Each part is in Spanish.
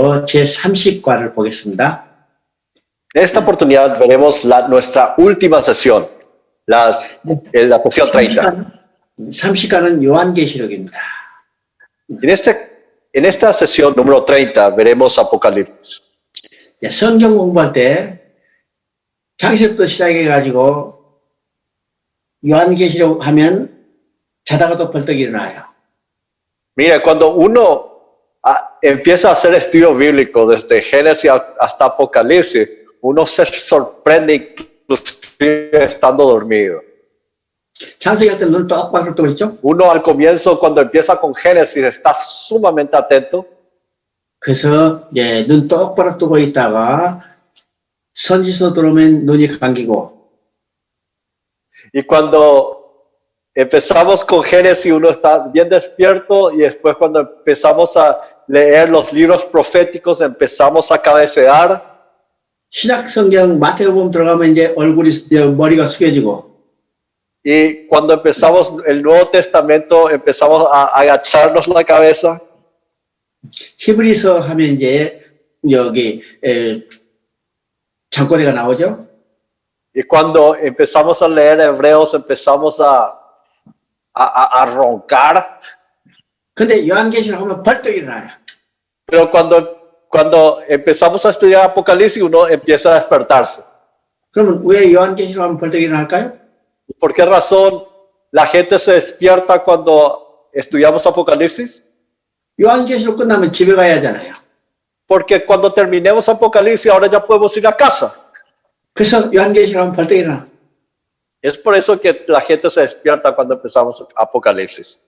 또 제30과를 보겠습니다. En esta oportunidad veremos nuestra última sesión, la sesión 30. 30과는 요한계시록입니다. En esta sesión número 30 veremos Apocalipsis. 성경 공부할 때 창세부터 시작해가지고 요한계시록 하면 자다가도 벌떡 일어나요. Mira, cuando uno empieza a hacer estudio bíblico desde Génesis hasta Apocalipsis, uno se sorprende inclusive estando dormido. 창세기 할 때 눈 똑바로 뜨고 있죠? Uno al comienzo, cuando empieza con Génesis, está sumamente atento. 그래서 눈 똑바로 뜨고 있다가 선지서 들어오면 눈이 감기고. Y cuando empezamos con Génesis, uno está bien despierto, y después cuando empezamos a leer los libros proféticos, empezamos a cabecear. 신약 성경 마태복음 들어가면 이제 머리가 숙여지고. Y cuando empezamos el Nuevo Testamento, empezamos a agacharnos la cabeza. 히브리서 하면 이제 여기 잠꼬대가 나오죠. Y cuando empezamos a leer Hebreos, empezamos a roncar. 근데 요한계시록 하면 벌떡 일어나요. Pero cuando empezamos a estudiar Apocalipsis, uno empieza a despertarse. 그러면 왜 요한계시록 하면 벌떡 일어날까요? ¿Por qué razón la gente se despierta cuando estudiamos Apocalipsis? 요한계시록 끝나면 집에 가야 하잖아요. Porque cuando terminemos Apocalipsis, ahora ya podemos ir a casa. 그래서 요한계시록 하면 벌떡 일어나. Es por eso que la gente se despierta cuando empezamos Apocalipsis.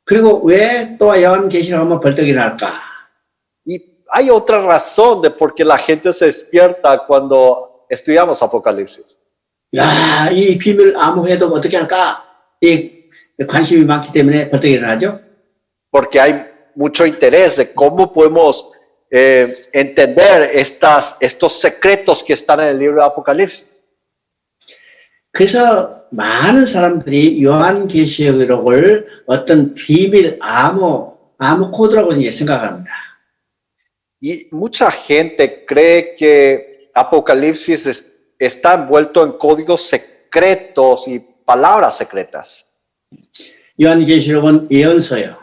그리고 왜 또 요한계시록 하면 벌떡 일어날까? Y hay otra razón de por qué la gente se despierta cuando estudiamos Apocalipsis. 야, 이 비밀 암호해도 어떻게 할까? 이 관심이 많기 때문에 벌떡 일어나죠. Porque hay mucho interés de cómo podemos entender estos secretos que están en el libro de Apocalipsis. 그래서 많은 사람들이 요한계시록을 어떤 비밀 암호 코드라고 이제 생각합니다. Y mucha gente cree que Apocalipsis está envuelto en códigos secretos y palabras secretas. 요한계시록은 예언서예요.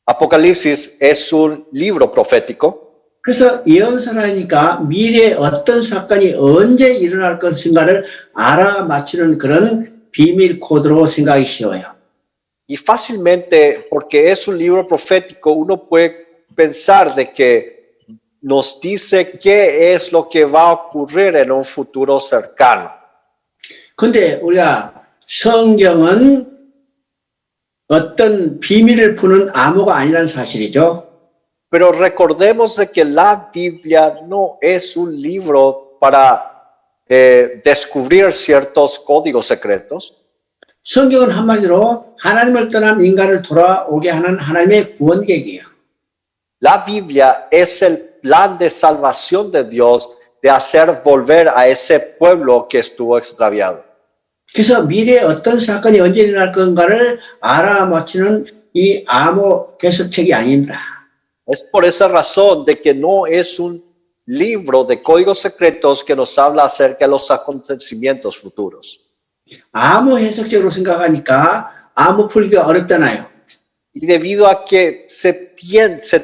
Apocalipsis es un libro profético. 그래서 예언서라니까 미래에 어떤 사건이 언제 일어날 것인가를 알아맞히는 그런 비밀 코드로 생각이 쉬워요. Y fácilmente, porque es un libro profético, uno puede pensar de que nos dice qué es lo que va a ocurrir en un futuro cercano. 근데 우리가 성경은 어떤 비밀을 푸는 암호가 아니라는 사실이죠. Pero recordemos de que la Biblia no es un libro para descubrir ciertos códigos secretos. 성경은 한마디로 하나님을 떠난 인간을 돌아오게 하는 하나님의 구원계획이에요. La Biblia es el plan de salvación de Dios de hacer volver a ese pueblo que estuvo extraviado. 그래서 미래에 어떤 사건이 언제 일어날 건가를 알아맞히는 이 암호 해석책이 아닙니다. Es por esa razón de que no es un libro de códigos secretos que nos habla acerca de los acontecimientos futuros. 암호 해석적으로 생각하니까 암호 풀기가 어렵잖아요. Y debido a que se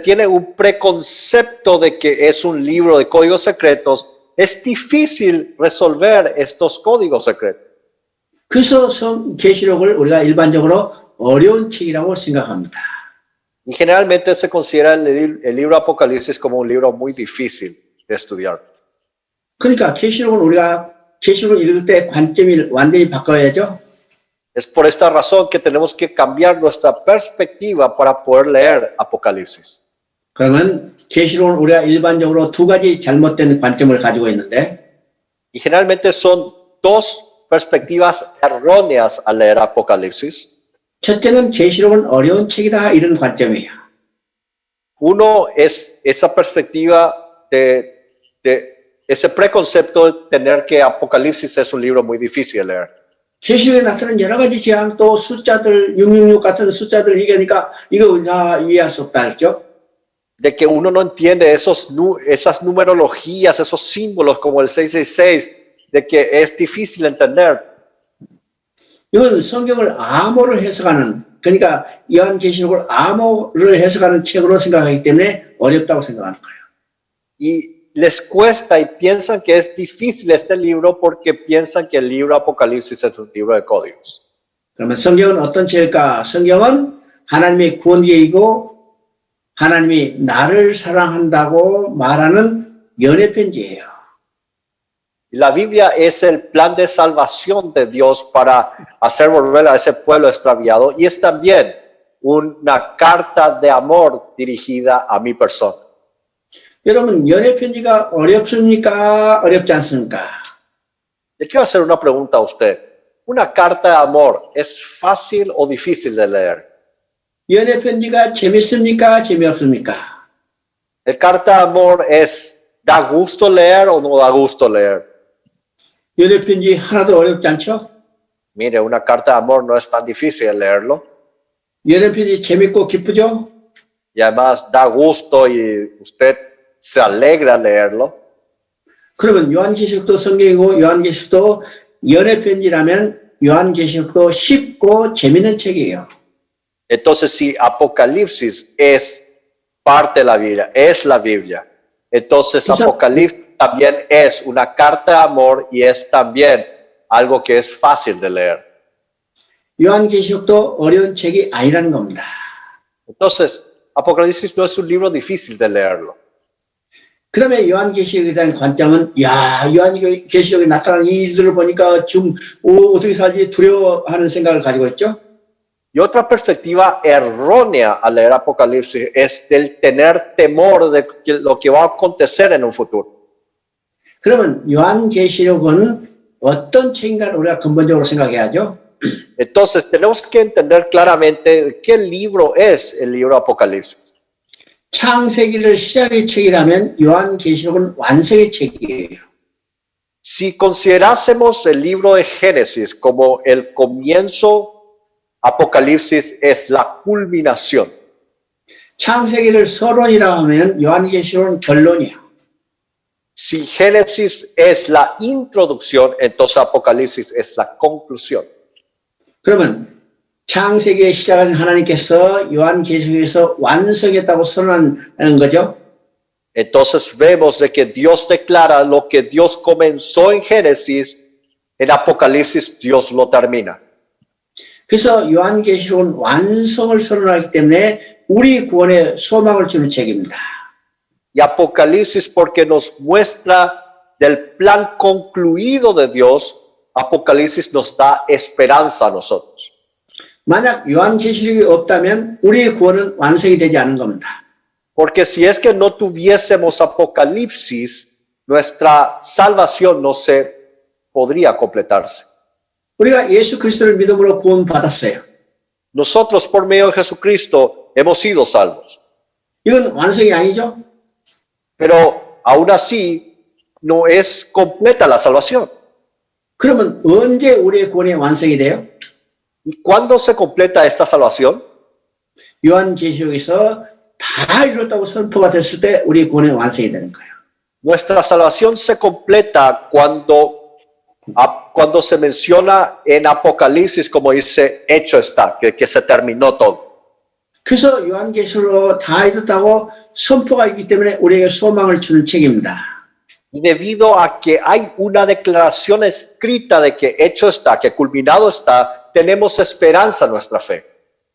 tiene un preconcepto de que es un libro de códigos secretos, es difícil resolver estos códigos secretos. 그래서 계시록을 우리가 일반적으로 어려운 책이라고 생각합니다. Y generalmente se considera el libro Apocalipsis como un libro muy difícil de estudiar. 그러니까 계시록은 우리가 계시록을 읽을 때 관점이 완전히 바꿔야죠. Es por esta razón que tenemos que cambiar nuestra perspectiva para poder leer Apocalipsis. 그러면 계시록은 우리가 일반적으로 두 가지 잘못된 관점을 가지고 있는데, Y generalmente son dos perspectivas erróneas al leer Apocalipsis. 첫째는 계시록은 어려운 책이다 이런 관점이에요. Uno es esa perspectiva de ese preconcepto de tener que Apocalipsis es un libro muy difícil de leer. 계시록에 나타난 여러 가지 재앙 또 숫자들 666 같은 숫자들 얘기하니까 이거 이해할 수 없다 했죠. de que uno no entiende esas numerologías, esos símbolos como el 666, de que es difícil entender. 이건 성경을 암호로 해석하는, 그러니까 요한계시록을 암호로 해석하는 책으로 생각하기 때문에 어렵다고 생각하는 거예요. Y les cuesta y piensan que es difícil este libro porque piensan que el libro Apocalipsis es un libro de códigos. 그러면 성경은 어떤 책일까? 성경은 하나님의 구원계이고 하나님이 나를 사랑한다고 말하는 연애 편지예요. Y la Biblia es el plan de salvación de Dios para hacer volver a ese pueblo extraviado y es también una carta de amor dirigida a mi persona. 여러분, 연애 편지가 어렵습니까? 어렵지 않습니까? Le quiero hacer una pregunta a usted. ¿Una carta de amor es fácil o difícil de leer? 연애 편지가 재밌습니까? 재미없습니까? ¿El carta de amor da gusto leer o no da gusto leer? 연애 편지 하나도 어렵지 않죠? Mire, una carta de amor no es tan difícil de leerlo. 연애 편지 재밌고 기쁘죠? Y además da gusto y usted se alegra al leerlo. 그러면 요한계시록도 성경이고 요한계시록도 연애 편지라면 요한계시록도 쉽고 재밌는 책이에요. Entonces, si Apocalipsis es parte de la Biblia, es la Biblia, entonces Apocalipsis también es una carta de amor y es también algo que es fácil de leer. 요한계시록도 어려운 책이 아니라는 겁니다. Entonces, Apocalipsis no es un libro difícil de leerlo. 그러면 요한계시록에 대한 관점은 요한계시록에 나타난 이 일들을 보니까 좀 어떻게 살지 두려워하는 생각을 가지고 있죠. Y otra perspectiva errónea al leer Apocalipsis es del tener temor de lo que va a acontecer en un futuro. 그러면 요한계시록은 어떤 책인가를 우리가 근본적으로 생각해야죠. Entonces, tenemos que entender claramente qué libro es el libro Apocalipsis. 창세기를 시작의 책이라면 요한계시록은 완성의 책이에요. Si considerásemos el libro de Génesis como el comienzo, Apocalipsis es la culminación. 창세기를 서론이라고 하면 요한계시록은 결론이에요. Si Génesis es la introducción, entonces Apocalipsis es la conclusión. 그러면 창세기에 시작한 하나님께서 요한계시록에서 완성했다고 선언하는 거죠. Entonces vemos de que Dios declara lo que Dios comenzó en Génesis, en Apocalipsis Dios lo termina. 그래서 요한계시록은 완성을 선언하기 때문에 우리 구원에 소망을 주는 책입니다. Y Apocalipsis porque nos muestra del plan concluido de Dios, Apocalipsis nos da esperanza a nosotros. 만약 요한계시록이 없다면 우리의 구원은 완성이 되지 않은 겁니다. Porque si es que no tuviésemos Apocalipsis, nuestra salvación no se podría completarse. 우리가 예수 그리스도를 믿음으로 구원받았어요. Nosotros por medio de Jesucristo hemos sido salvos. 이건 완성이 아니죠? Pero aún así no es completa la salvación. 그러면 언제 우리의 구원이 완성이 돼요? ¿Y cuándo se completa esta salvación? 요한계시록에서 다 이뤘다고 선포가 됐을 때 우리의 구원이 완성이 되는 거예요. Nuestra salvación se completa cuando se menciona en Apocalipsis como dice, hecho está, que se terminó todo. 그래서 요한계시록으로 다 이뤘다고 선포가 있기 때문에 우리에게 소망을 주는 책입니다. Y debido a que hay una declaración escrita de que hecho está, que culminado está, tenemos esperanza en nuestra fe.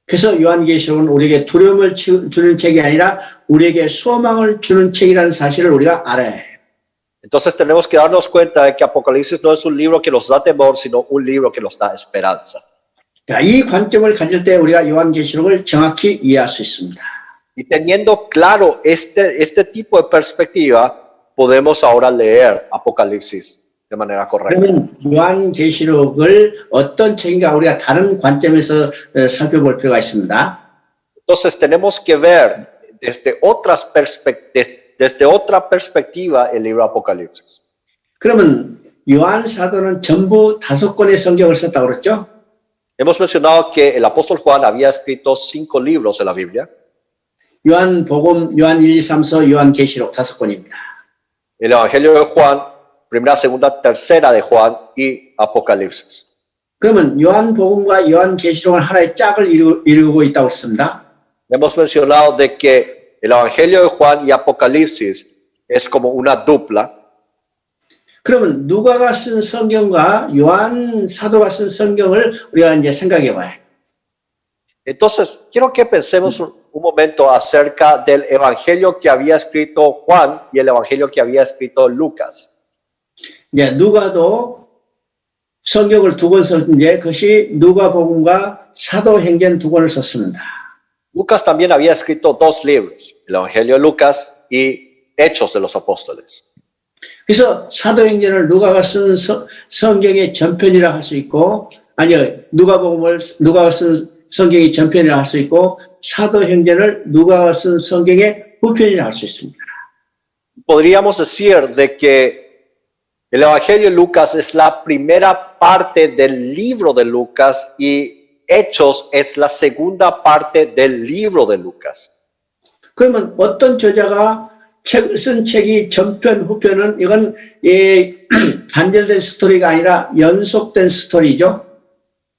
그래서 요한계시록은 우리에게 두려움을 주는 책이 아니라 우리에게 소망을 주는 책이라는 사실을 우리가 알아야 해요. Entonces tenemos que darnos cuenta de que Apocalipsis no es un libro que nos da temor, sino un libro que nos da esperanza. 이 관점을 가질 때 우리가 요한계시록을 정확히 이해할 수 있습니다. Y teniendo claro este tipo de perspectiva, podemos ahora leer Apocalipsis de manera correcta. 그러면 요한계시록을 어떤 책인가 우리가 다른 관점에서 살펴볼 필요가 있습니다. Entonces tenemos que ver desde otra perspectiva el libro Apocalipsis. 그러면 요한 사도는 전부 5권의 성경을 썼다고 그랬죠? Hemos mencionado que el apóstol Juan había escrito 5 libros de la Biblia. 요한복음, 요한 1, 2, 3서, 요한계시록 5권입니다. El Evangelio de Juan, primera, segunda, tercera de Juan y Apocalipsis. 그러면 요한복음과 요한계시록은 하나의 짝을 이루고 있다고 했습니다. Hemos mencionado de que el Evangelio de Juan y Apocalipsis es como una dupla. 그러면 누가가 쓴 성경과 요한 사도가 쓴 성경을 우리가 이제 생각해 봐요. Entonces, quiero que pensemos un momento acerca del Evangelio que había escrito Juan y el Evangelio que había escrito Lucas. 이제 누가도 성경을 2권 썼는데 그것이 누가복음과 사도행전 2권을 썼습니다. Lucas también había escrito 2 libros, el Evangelio de Lucas y Hechos de los Apóstoles. 그래서 사도행전을 누가가 쓴 성경의 전편이라 할 수 있고, 아니요, 누가가 쓴 성경의 전편이라 할 수 있고, 사도행전을 누가가 쓴 성경의 후편이라 할 수 있습니다. Podríamos decir de que el Evangelio de Lucas es la primera parte del libro de Lucas y Hechos es la segunda parte del libro de Lucas. 그러면 어떤 저자가 쓴 책이 전편, 후편은 이건 단절된 스토리가 아니라 연속된 스토리죠.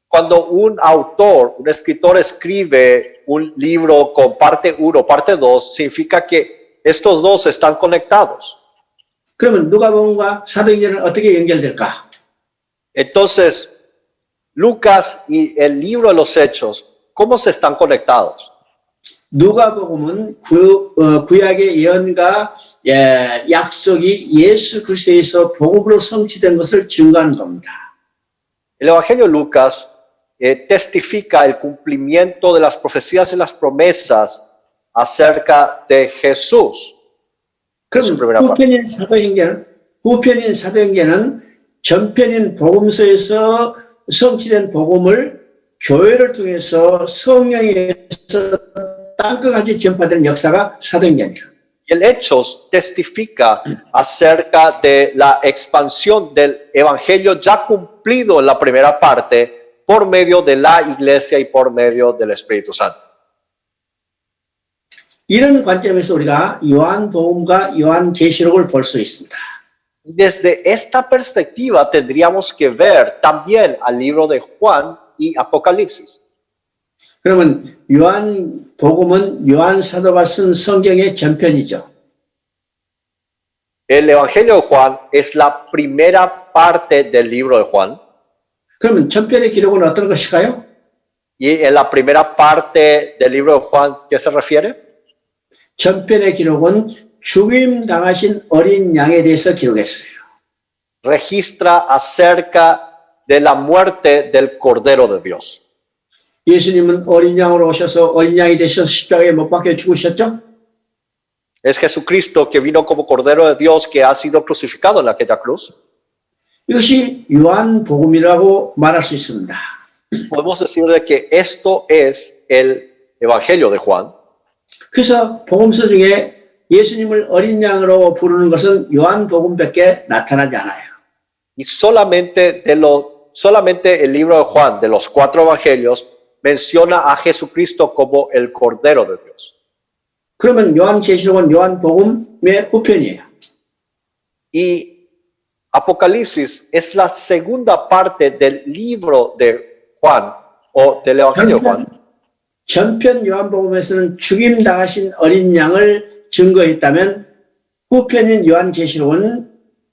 Cuando un autor, un escritor escribe un libro con parte 1, parte 2, significa que estos dos están conectados. 그러면 누가복음과 사도행전은 어떻게 연결될까? Entonces, Lucas y el libro de los Hechos, ¿cómo se están conectados? 누가복음은 구약의 예언과 약속이 예수 그리스도에서 복음으로 성취된 것을 증거하는 겁니다. El Evangelio de Lucas testifica el cumplimiento de las profecías y las promesas acerca de Jesús. 그럼 후편인 사도행전은 전편인 복음서에서 성취된 복음을 교회를 통해서 성령에서 땅끝까지 전파되는 역사가 사도행전이에요. El Hechos testifica acerca de la expansión del Evangelio ya cumplido en la primera parte por medio de la Iglesia y por medio del Espíritu Santo. 이런 관점에서 우리가 요한복음과 요한계시록을 볼 수 있습니다. Desde esta perspectiva tendríamos que ver también al libro de Juan y Apocalipsis. 그러면 요한복음은 요한 사도가 쓴 성경의 전편이죠. El Evangelio de Juan es la primera parte del libro de Juan. 그러면 전편의 기록은 어떤 것일까요? Y en la primera parte del libro de Juan, ¿qué se refiere? 전편의 기록은 죽임 당하신 어린 양에 대해서 기록했어요. Registra acerca de la muerte del Cordero de Dios. 예수님은 어린 양으로 오셔서 어린 양이 되셔서 십자가에 못 박혀 죽으셨죠? Es Jesucristo que vino como Cordero de Dios que ha sido crucificado en aquella cruz. 이것이 요한복음이라고 말할 수 있습니다. Podemos decir de que esto es el Evangelio de Juan. 그래서 복음서 중에 예수님을 어린 양으로 부르는 것은 요한복음밖에 나타나지 않아요. Y solamente el libro de Juan, de los 4 evangelios, menciona a Jesucristo como el Cordero de Dios. 그러면 요한계시록은 요한복음의 후편이에요. Y Apocalipsis es la segunda parte del libro de Juan o del Evangelio de Juan. 전편 요한복음에서는 죽임 당하신 어린 양을 증거했다면 후편인 요한계시록은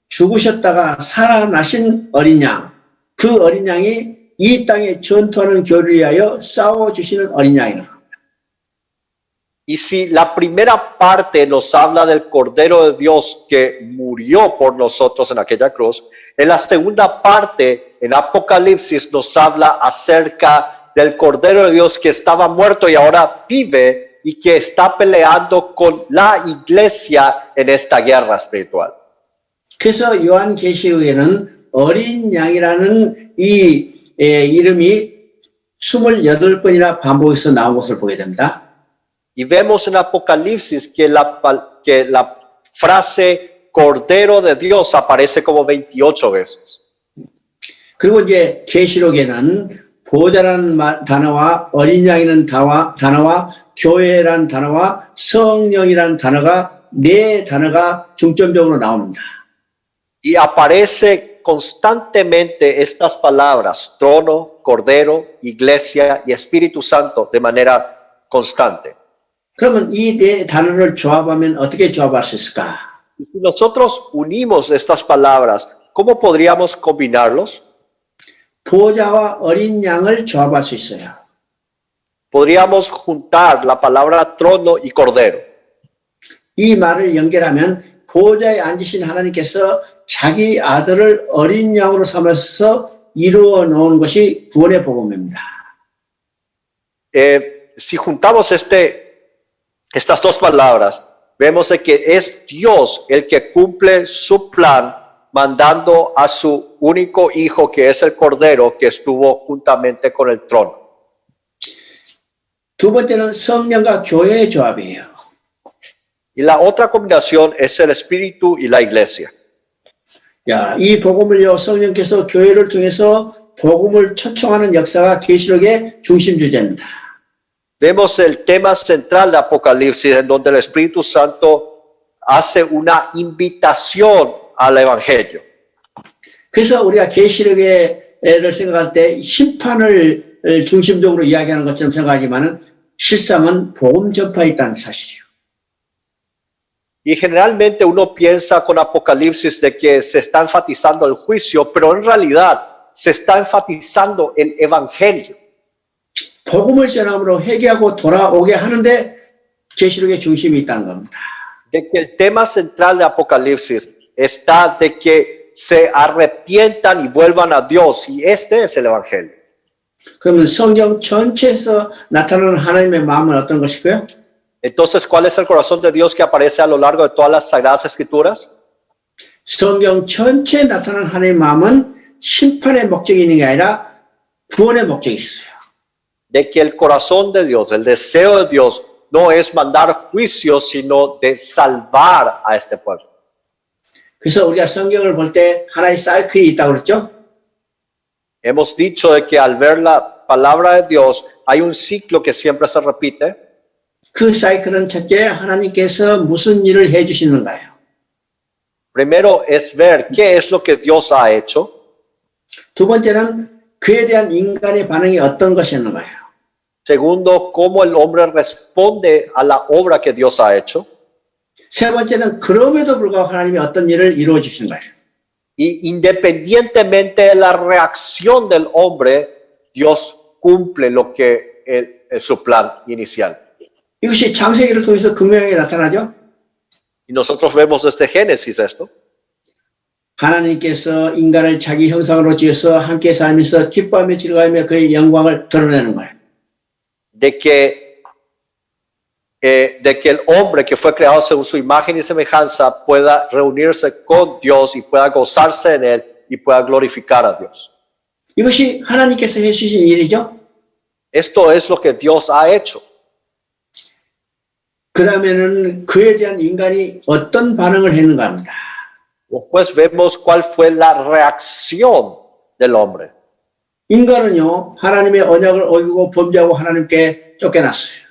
죽으셨다가 살아나신 어린 양, 그 어린 양이 이 땅에 전투하는 교회를 위하여 싸워주시는 어린 양이라. Y si la primera parte nos habla del Cordero de Dios que murió por nosotros en aquella cruz, en la segunda parte, en Apocalipsis, nos habla acerca del Cordero de Dios que estaba muerto y ahora vive y que está peleando con la iglesia en esta guerra espiritual. 그래서 요한계시록에는 어린 양이라는 이 이름이 28번이나 반복해서 나온 것을 보게 됩니다. Y vemos en Apocalipsis que la frase Cordero de Dios aparece como 28 veces. 그리고 이제 계시록에는 보호자라는 단어와 어린 양이라는 단어와 교회란 단어와 성령이란 단어가 네 단어가 중점적으로 나옵니다. Y aparece constantemente estas palabras, trono, cordero, iglesia y Espíritu Santo de manera constante. 그러면 이 네 단어를 조합하면 어떻게 조합할 수 있을까? Y si nosotros unimos estas palabras, ¿cómo podríamos combinarlos? 보호자와 어린 양을 조합할 수 있어요. Podríamos juntar la palabra trono y cordero. 이 말을 연결하면 보호자에 앉으신 하나님께서 자기 아들을 어린 양으로 삼아서 이루어 놓은 것이 구원의 복음입니다. Si juntamos estas dos palabras, vemos de que es Dios el que cumple su plan mandando a su único hijo, que es el cordero, que estuvo juntamente con el trono. 두 번째는 성령과 교회의 조합이에요. Y la otra combinación es el Espíritu y la iglesia. 야, 이 복음을요, 성령께서 교회를 통해서 복음을 초청하는 역사가 계시록의 중심 주제입니다. Vemos el tema central de Apocalipsis, en donde el Espíritu Santo hace una invitación al Evangelio. 그래서 우리가 계시록에를 생각할 때 심판을 중심적으로 이야기하는 것처럼 생각하지만은 실상은 복음 전파에 있다는 사실이요. Y generalmente uno piensa con Apocalipsis de que se está enfatizando el juicio, pero en realidad se está enfatizando el Evangelio. 복음을 전함으로 회개하고 돌아오게 하는데 계시록의 중심이 있다는 겁니다. De que el tema central de Apocalipsis está de que se arrepientan y vuelvan a Dios, y este es el Evangelio. 그러면 성경 전체에서 나타나는 하나님의 마음은 어떤 것이고요? Entonces, ¿cuál es el corazón de Dios que aparece a lo largo de todas las Sagradas Escrituras? 성경 전체에 나타나는 하나님의 마음은 심판의 목적이 있는 게 아니라 구원의 목적이 있어요. De que el corazón de Dios, el deseo de Dios, no es mandar juicio, sino de salvar a este pueblo. 그래서 우리가 성경을 볼 때 하나의 사이클이 있다고 그랬죠? Hemos dicho de que al ver la palabra de Dios hay un ciclo que siempre se repite. 그 사이클은 첫째, 하나님께서 무슨 일을 해주시는가요? Primero es ver qué es lo que Dios ha hecho. 두 번째는 그에 대한 인간의 반응이 어떤 것이었는가요? Segundo, cómo el hombre responde a la obra que Dios ha hecho. 세 번째는 그럼에도 불구하고 하나님이 어떤 일을 이루어 주시는가요? Y independientemente de la reacción del hombre, Dios cumple lo que su plan inicial. 이것이 창세기를 통해서 극명하게 나타나죠? Y nosotros vemos desde Génesis esto. 하나님께서 인간을 자기 형상으로 지어서 함께 살면서 기뻐하며 즐거워하며 그의 영광을 드러내는 거예요. De que el hombre que fue creado según su imagen y semejanza pueda reunirse con Dios y pueda gozarse en él y pueda glorificar a Dios. 이것이 하나님께서 해주신 일이죠. Esto es lo que Dios ha hecho. 그러면은 그에 대한 인간이 어떤 반응을 했는가 합니다. Después vemos cuál fue la reacción del hombre. 인간은요, 하나님의 언약을 어기고 범죄하고 하나님께 쫓겨났어요.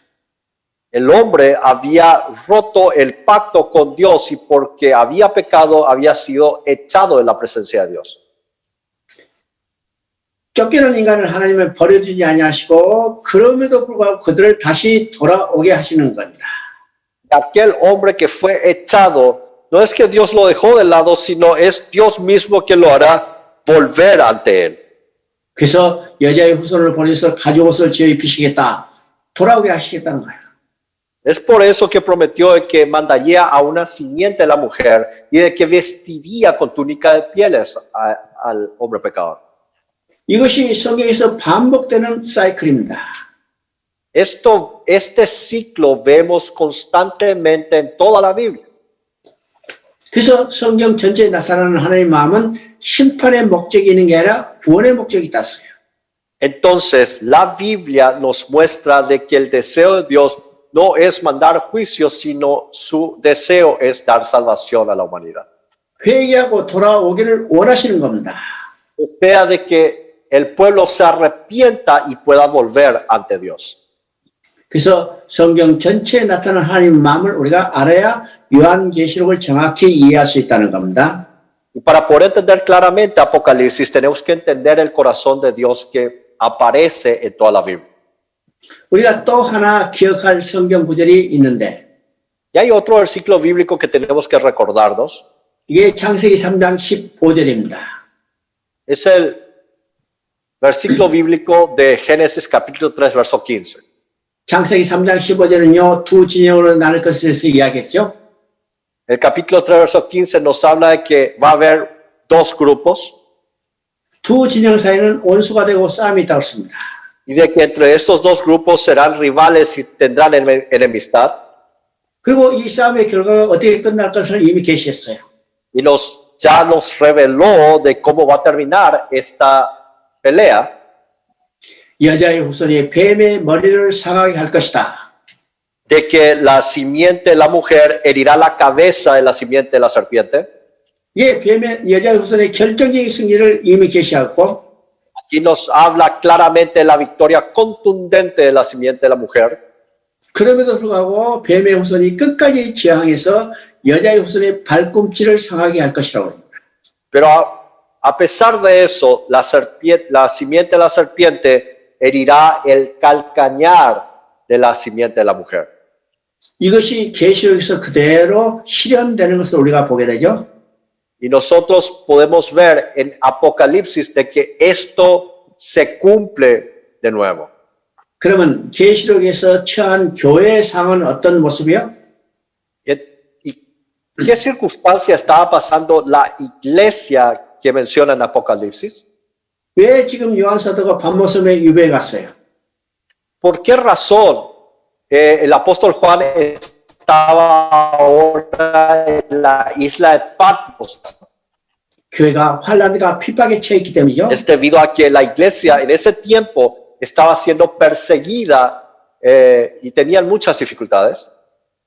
El hombre había roto el pacto con Dios y porque había pecado había sido echado de la presencia de Dios. 쫓겨난 인간을 하나님은 버려두지 아니하시고 그럼에도 불구하고 그들을 다시 돌아오게 하시는 겁니다. Aquel hombre que fue echado, no es que Dios lo dejó de lado, sino es Dios mismo que lo hará volver ante él. 그래서 여자의 후손을 보내서 가죽옷을 지어 입히시겠다, 돌아오게 하시겠다는 거예요. Es por eso que prometió de que mandaría a una simiente de la mujer y de que vestiría con túnica de pieles al hombre pecador. 이것이 성경에서 반복되는 사이클입니다. Este ciclo vemos constantemente en toda la Biblia. 그래서 성경 전체에 나타나는 하나님의 마음은 심판의 목적이 있는 게 아니라 구원의 목적이 있다어요. Entonces, la Biblia nos muestra de que el deseo de Dios no es mandar juicio, sino su deseo es dar salvación a la humanidad. 회개하고 돌아오기를 원하시는 겁니다. Espera de que el pueblo se arrepienta y pueda volver ante Dios. 그래서 성경 전체에 나타난 하나님의 마음을 우리가 알아야 요한계시록을 정확히 이해할 수 있다는 겁니다. Y para poder entender claramente Apocalipsis, tenemos que entender el corazón de Dios que aparece en toda la Biblia. 우리가 또 하나 기억할 성경 구절이 있는데 Y hay otro versículo bíblico que tenemos que recordarnos. 이게 창세기 3장 15절입니다. Es el versículo bíblico de Génesis capítulo 3, verso 15. 창세기 3장 15절은요, 두 진영으로 나눌 것에 대해서 이야기했죠. El capítulo 3, verso 15 nos habla de que va a haber dos grupos 두 진영 사이는 원수가 되고 싸움이 있다고 했습니다. y de que entre estos dos grupos serán rivales y tendrán enemistad. 그리고 이 싸움의 결과가 어떻게 끝날 것을 이미 계시했어요. Y ya nos reveló de cómo va a terminar esta pelea. 여자의 후손이 뱀의 머리를 상하게 할 것이다. De que la simiente de la mujer herirá la cabeza de la simiente de la serpiente. 이게 뱀의 여자의 후손의 결정적인 승리를 이미 계시하고 Aquí nos habla claramente de la victoria contundente de la simiente de la mujer. 그럼에도 불구하고 뱀의 후손이 끝까지 저항해서 여자의 후손의 발꿈치를 상하게 할 것이라고 합니다. Pero a pesar de eso, la simiente de la serpiente herirá el calcañar de la simiente de la mujer. 이것이 계시록에서 그대로 실현되는 것을 우리가 보게 되죠. Y nosotros podemos ver en Apocalipsis de que esto se cumple de nuevo. 그러면 계시록에서 처한 교회의 상은 어떤 모습이요? ¿Y qué circunstancia estaba pasando la iglesia que menciona en Apocalipsis? 왜 지금 요한 사도가 밤모섬에 유배에 갔어요? ¿Por qué razón el apóstol Juan estaba ahora en la isla de Patmos? 교회가 환란과 핍박에 처해 있기 때문이죠. Es debido a que la iglesia en ese tiempo estaba siendo perseguida y tenían muchas dificultades.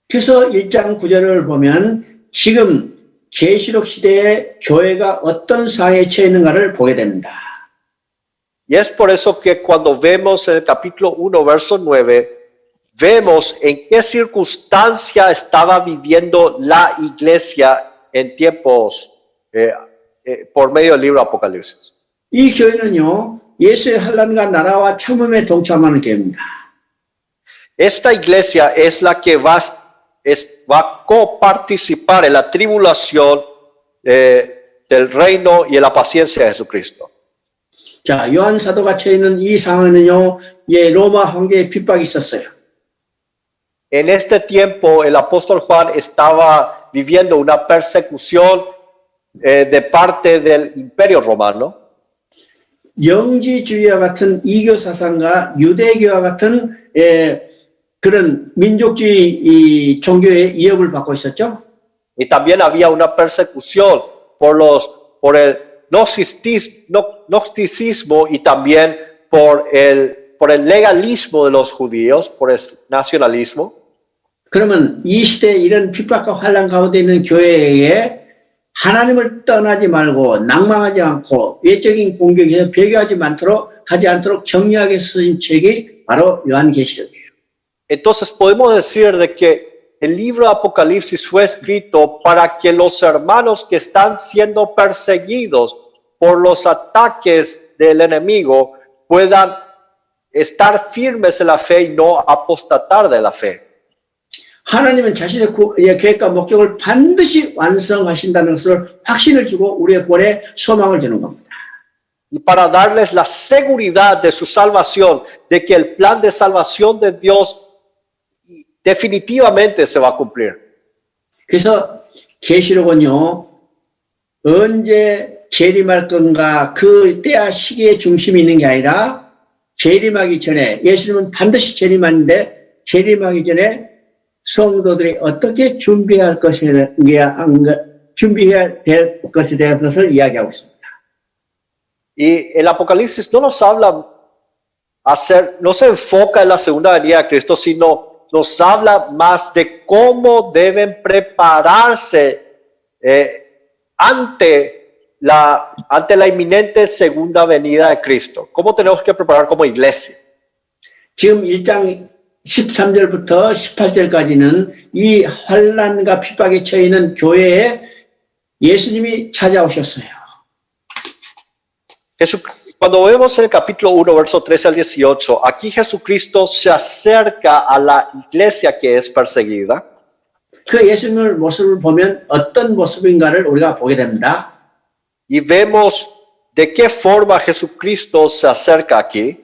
그래서 1장 9절을 보면 지금 계시록 시대에 교회가 어떤 상황에 처해 있는가를 보게 됩니다. Y es por eso que cuando vemos en el capítulo 1, verso 9, vemos en qué circunstancia estaba viviendo la iglesia en tiempos por medio del libro Apocalipsis. 이 교회는요, 예수의 환란과 나라와 참음에 동참하는 교회입니다. Esta iglesia es la que va a coparticipar en la tribulación del reino y en la paciencia de Jesucristo. 자, 요한 사도가 처해 있는 이 상황은요, 로마 황제의 핍박이 있었어요. En este tiempo, el apóstol Juan estaba viviendo una persecución de parte del imperio romano. 영지주의와 같은 이교 사상과 유대교와 같은 그런 민족주의 이 종교의 위협을 받고 있었죠. Y también había una persecución por el gnosticismo y también por el legalismo de los judíos, por el nacionalismo. 그러면 이 시대에 이런 핍박과 환란 가운데 있는 교회에 하나님을 떠나지 말고 낭망하지 않고 외적인 공격에서 배교하지 않도록 정리하게 쓰인 책이 바로 요한계시록이에요. Entonces podemos decir de que el libro de Apocalipsis fue escrito para que los hermanos que están siendo perseguidos por los ataques del enemigo puedan estar firmes en la fe y no apostatar de la fe. 하나님은 자신의 계획과 목적을 반드시 완성하신다는 것을 확신을 주고 우리의 구원에 소망을 주는 겁니다. Y para darles la seguridad de su salvación, de que el plan de salvación de Dios definitivamente se va a cumplir. 그래서 계시록은요, 언제 재림할 건가 그 때와 시기의 중심이 있는 게 아니라 재림하기 전에, 예수님은 반드시 재림하는데 재림하기 전에 성도들이 어떻게 준비해야 될 것에 대한 것을 이야기하고 있습니다. Y el Apocalipsis no nos habla no se enfoca en la segunda venida de Cristo, sino nos habla más de cómo deben prepararse ante la inminente segunda venida de Cristo. ¿Cómo tenemos que preparar como iglesia? 지금 1장 13절부터 18절까지는 이 환난과 핍박에 처해 있는 교회에 예수님이 찾아오셨어요. Cuando vemos el capítulo 1, verso 13 al 18, aquí Jesucristo se acerca a la iglesia que es perseguida. 그 예수님의 모습을 보면 어떤 모습인가를 우리가 보게 됩니다. Y vemos de qué forma Jesucristo se acerca aquí.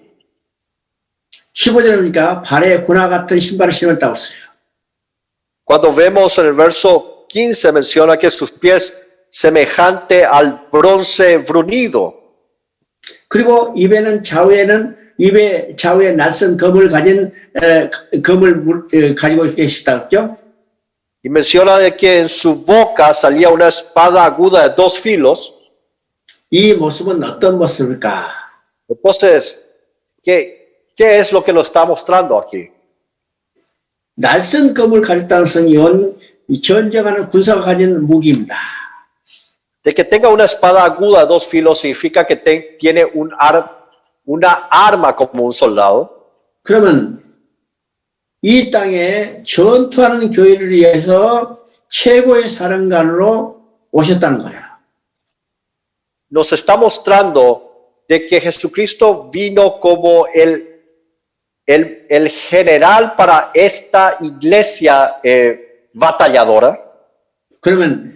15절에 보니까 발에 군화 같은 신발을 신었다고 써요. Cuando vemos en el verso 15 menciona que sus pies semejante al bronce bruñido. 그리고 입에 좌우에 낯선 검을 가진 검을 가지고 계시다고 했죠. Y menciona de que en su boca salía una espada aguda de 2 filos. 이 모습은 어떤 모습일까? Entonces, ¿qué es lo que nos está mostrando aquí? 낯선 검을 가졌다는 것은 전쟁하는 군사가 가진 무기입니다. De que tenga una espada aguda de 2 filos significa que tiene una arma como un soldado. 그러면 이 땅에 전투하는 교회를 위해서 최고의 사령관으로 오셨다는 거예요. Nos está mostrando de que Jesucristo vino como el general para esta iglesia batalladora. 그러면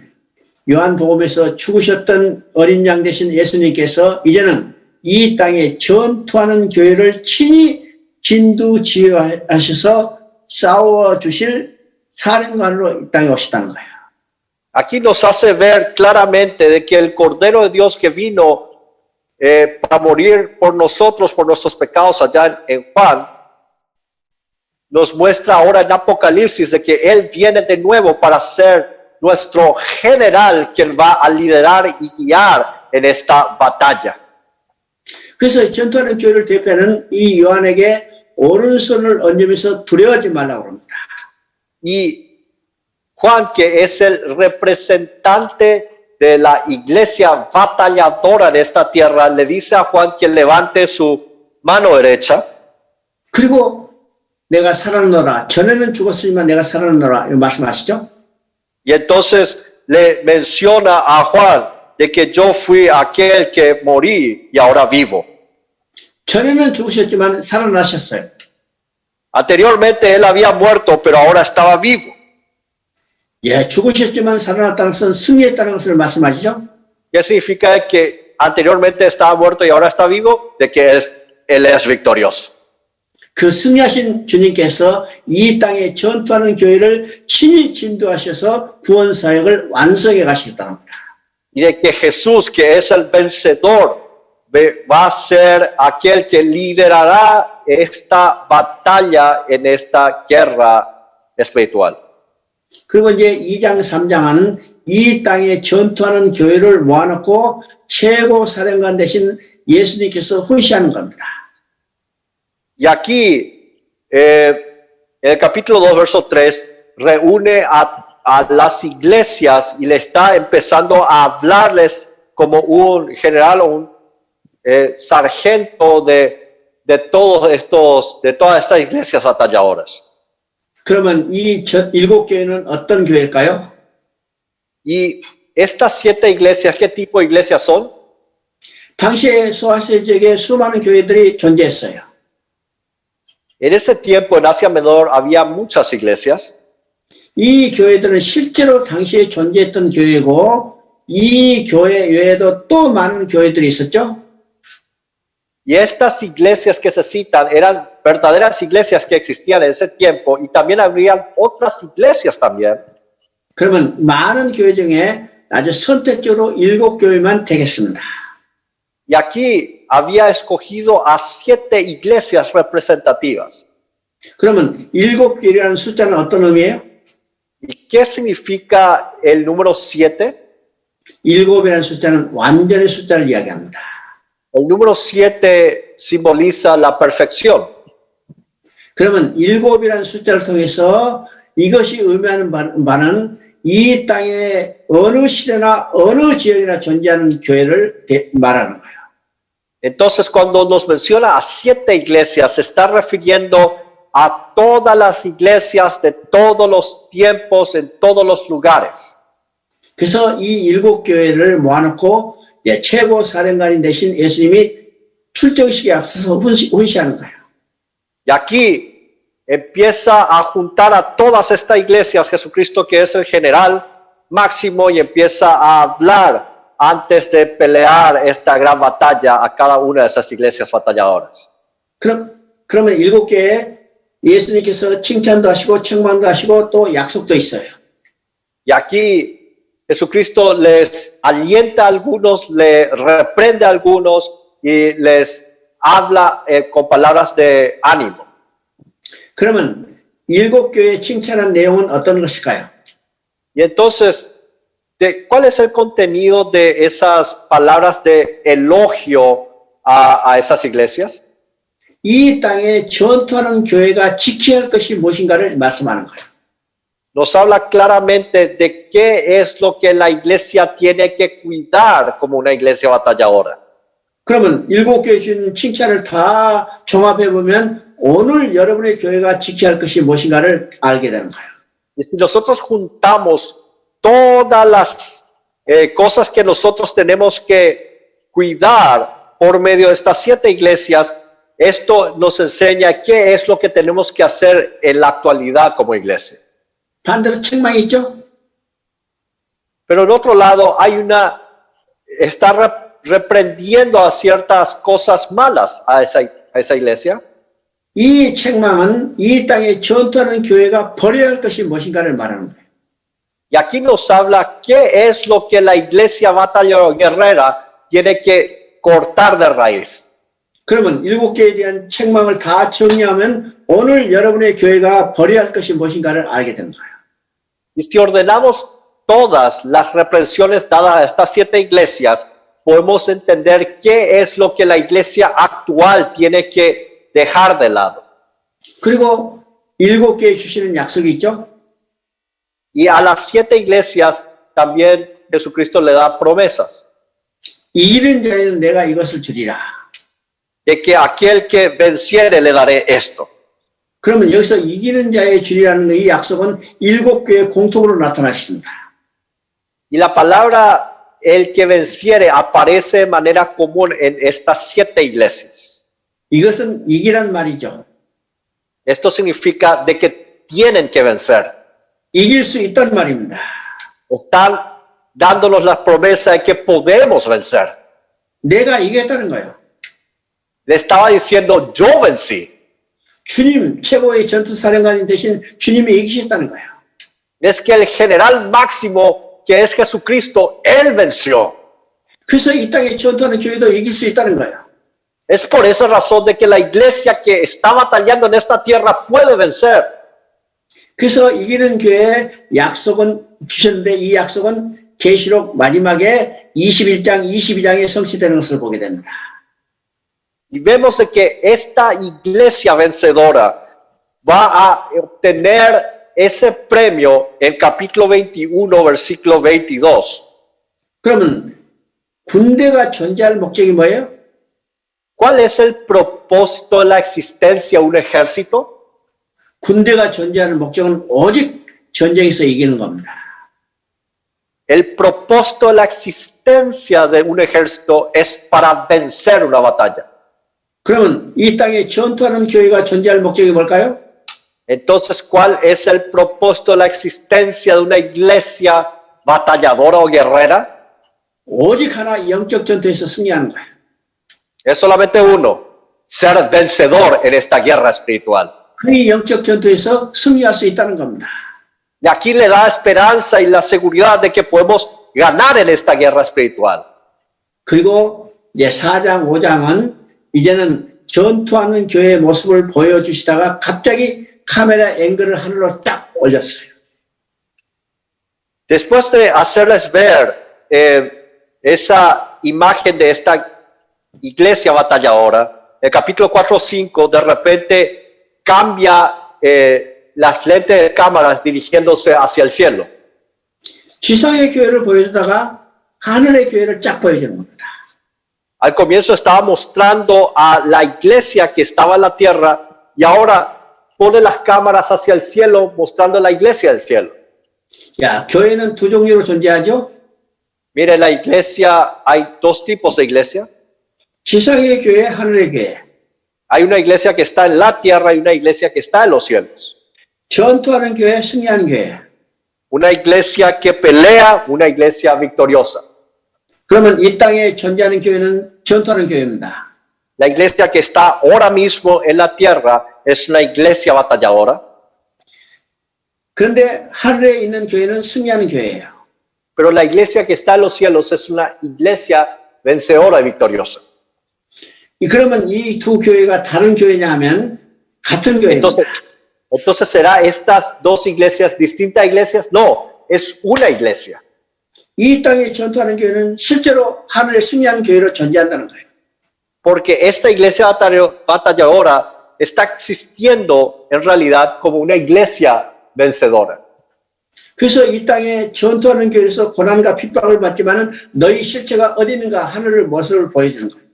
요한복음에서 죽으셨던 어린 양 되신 예수님께서 이제는 이 땅에 전투하는 교회를 친히 진두지휘하셔서 싸워주실 사령관으로 이 땅에 오셨다는 거예요. Aquí nos hace ver claramente de que el Cordero de Dios que vino para morir por nosotros, por nuestros pecados allá en Juan, nos muestra ahora en Apocalipsis de que Él viene de nuevo para ser nuestro general quien va a liderar y guiar en esta batalla. 그래서 전투하는 교회를 대표하는 이 요한에게 오른손을 얹으면서 두려워하지 말라고 합니다. Y Juan, que es el representante de la iglesia batalladora en esta tierra, le dice a Juan que levante su mano derecha. 그리고 내가 살았노라. 전에는 죽었으지만 내가 살았노라. 이 말씀하시죠? Y entonces le menciona a Juan de que yo fui aquel que morí y ahora vivo. 전에는 죽으셨지만 살아나셨어요. Anteriormente él había muerto, pero ahora estaba vivo. 예, 죽으셨지만 살아났다는 것은 승리했다는 것을 말씀하시죠? ¿Qué significa que anteriormente estaba muerto y ahora está vivo? De que él es victorioso. 그 승리하신 주님께서 이 땅에 전투하는 교회를 친히 진두하셔서 구원 사역을 완성해 가시겠다는 겁니다. Y de que Jesús, que es el vencedor, va a ser aquel que liderará esta batalla en esta guerra espiritual. 그리고 이제 2장, 3장은 이 땅에 전투하는 교회를 모아놓고 최고 사령관 되신 예수님께서 훈시하는 겁니다. Y aquí, el capítulo 2, verso 3, reúne a las iglesias y le está empezando a hablarles como un general o un sargento de todas estas iglesias batalladoras. 그러면 이 7교회는 어떤 교회일까요? Y estas 7 iglesias, ¿qué tipo de iglesias son? 당시에 소아시아 지역에 수많은 교회들이 존재했어요. En ese tiempo en Asia Menor había muchas iglesias. 이 교회들은 실제로 당시에 존재했던 교회고 이 교회 외에도 또 많은 교회들이 있었죠. Y estas iglesias que se citan eran verdaderas iglesias que existían en ese tiempo y también habrían otras iglesias también. 그러면 많은 교회 중에 아주 선택적으로 7교회만 되겠습니다. Y aquí había escogido a 7 iglesias representativas. 그러면 7교회라는 숫자는 어떤 의미예요? ¿Y qué significa el número 7? 7이라는 숫자는 완전의 숫자를 이야기합니다. El número 7 simboliza la perfección. 그러면 7이라는 숫자를 통해서 이것이 의미하는 바는 이 땅에 어느 시대나 어느 지역이나 존재하는 교회를 말하는 거예요. Entonces, cuando nos menciona a 7 iglesias, se está refiriendo a todas las iglesias de todos los tiempos, en todos los lugares. 그래서 이 일곱 교회를 모아놓고 최고 사령관인 대신 예수님이 출정식에 앞서서 훈시하는 거예요. Y aquí empieza a juntar a todas estas iglesias, Jesucristo que es el general máximo, y empieza a hablar antes de pelear esta gran batalla a cada una de esas iglesias batalladoras. 그러면 일곱 교회에 예수님께서 칭찬도 하시고 책망도 하시고 또 약속도 있어요. Y aquí Jesucristo les alienta a algunos, le reprende a algunos y les habla con palabras de ánimo. 그러면 일곱 교회에 칭찬한 내용은 어떤 것일까요? Y entonces, ¿cuál es el contenido de esas palabras de elogio a esas iglesias? 이 땅에 전투하는 교회가 지켜야 할 것이 무엇인가를 말씀하는 거예요. Nos habla claramente de qué es lo que la iglesia tiene que cuidar como una iglesia batalladora. 그러면 일곱 교회 준 칭찬을 다 종합해 보면 오늘 여러분의 교회가 지켜야 할 것이 무엇인가를 알게 되는 거예요. Y si nosotros juntamos todas las cosas que nosotros tenemos que cuidar por medio de estas 7 iglesias, esto nos enseña qué es lo que tenemos que hacer en la actualidad como iglesia. 반대로 책망이 있죠? Pero en otro lado está reprendiendo a ciertas cosas malas a esa iglesia. 이 책망은 이 땅에 전투하는 교회가 버려야 할 것이 무엇인가를 말하는 거예요. Y aquí nos habla qué es lo que la iglesia batalla guerrera tiene que cortar de raíz. 그러면 일곱 교회에 대한 책망을 다 정리하면 오늘 여러분의 교회가 버려야 할 것이 무엇인가를 알게 되는 거예요. Y si ordenamos todas las reprensiones dadas a estas 7 iglesias, podemos entender qué es lo que la iglesia actual tiene que dejar de lado. 그리고 일곱 교회에 주시는 약속이 있죠? Y a las 7 iglesias también Jesucristo le da promesas. 이기는 자에는 내가 이것을 주리라. De que aquel que venciere le daré esto. 그러면 여기서 이기는 자에 주리라는 이 약속은 일곱 교회 공통으로 나타나십니다. Y la palabra el que venciere aparece de manera común en estas 7 iglesias. 이것은 이기란 말이죠. Esto significa de que tienen que vencer. 이길 수 있단 말입니다. Están dándonos la promesa de que podemos vencer. 내가 이겼다는 거예요. Le estaba diciendo, yo vencí. 주님 최고의 전투사령관인 대신 주님이 이기셨다는 거예요. Es que el general máximo que es Jesucristo, Él venció. 그래서 이 땅에 전투하는 교회도 이길 수 있다는 거예요. Es por esa razón de que la iglesia que está batallando en esta tierra puede vencer. 그래서 이기는 교회에 약속은 주셨는데 이 약속은 계시록 마지막에 21장, 22장에 성취되는 것을 보게 됩니다. Y vemos que esta iglesia vencedora va a obtener ese premio en capítulo 21, versículo 22. 그러면 군대가 존재할 목적이 뭐예요? ¿Cuál es el propósito de la existencia de un ejército? 군대가 존재하는 목적은 오직 전쟁에서 이기는 겁니다. El propósito de la existencia de un ejército es para vencer una batalla. 그러면 이 땅에 전투하는 교회가 존재할 목적이 뭘까요? Entonces, ¿cuál es el propósito de la existencia de una iglesia batalladora o guerrera? 오직 하나 영적 전투에서 승리하는 거예요. Es solamente uno, ser vencedor en esta guerra espiritual. 이 영적 전투에서 승리할 수 있다는 겁니다. Y aquí le da esperanza y la seguridad de que podemos ganar en esta guerra espiritual. 그리고 이제 4장, 5장은 이제는 전투하는 교회의 모습을 보여주시다가 갑자기 카메라 앵글을 하늘로 딱 올렸어요. Después de hacerles ver esa imagen de esta iglesia batalladora, el capítulo 4-5 de repente cambia las lentes de cámaras dirigiéndose hacia el cielo. 지상의 교회를 보여주다가 하늘의 교회를 쫙 보여주는 겁니다. Al comienzo estaba mostrando a la iglesia que estaba en la tierra y ahora pone las cámaras hacia el cielo mostrando la iglesia del cielo. 야, 교회는 두 종류로 존재하죠. Mire, la iglesia, hay dos tipos de iglesia. 지상의 교회, 하늘의 교회. Hay una iglesia que está en la tierra y una iglesia que está en los cielos. 전투하는 교회, 승리하는 교회. Una iglesia que pelea, una iglesia victoriosa. 그러면 이 땅에 존재하는 교회는 전투하는 교회입니다. La iglesia que está ahora mismo en la tierra es una iglesia batalladora. 그런데 하늘에 있는 교회는 승리하는 교회예요. Pero la iglesia que está en los cielos es una iglesia vencedora y victoriosa. 그러면 이 두 교회가 다른 교회냐 하면 같은 교회입니다. Entonces, ¿será estas dos iglesias distintas iglesias? No, es una iglesia. 이 땅에 전투하는 교회는 실제로 하늘에 승리하는 교회로 존재한다는 거예요. Porque esta iglesia batalladora está existiendo en realidad como una iglesia vencedora. 그래서 이 땅에 전투하는 교회에서 고난과 핍박을 받지만은 너희 실체가 어디 있는가 하늘의 모습을 보여주는 거예요.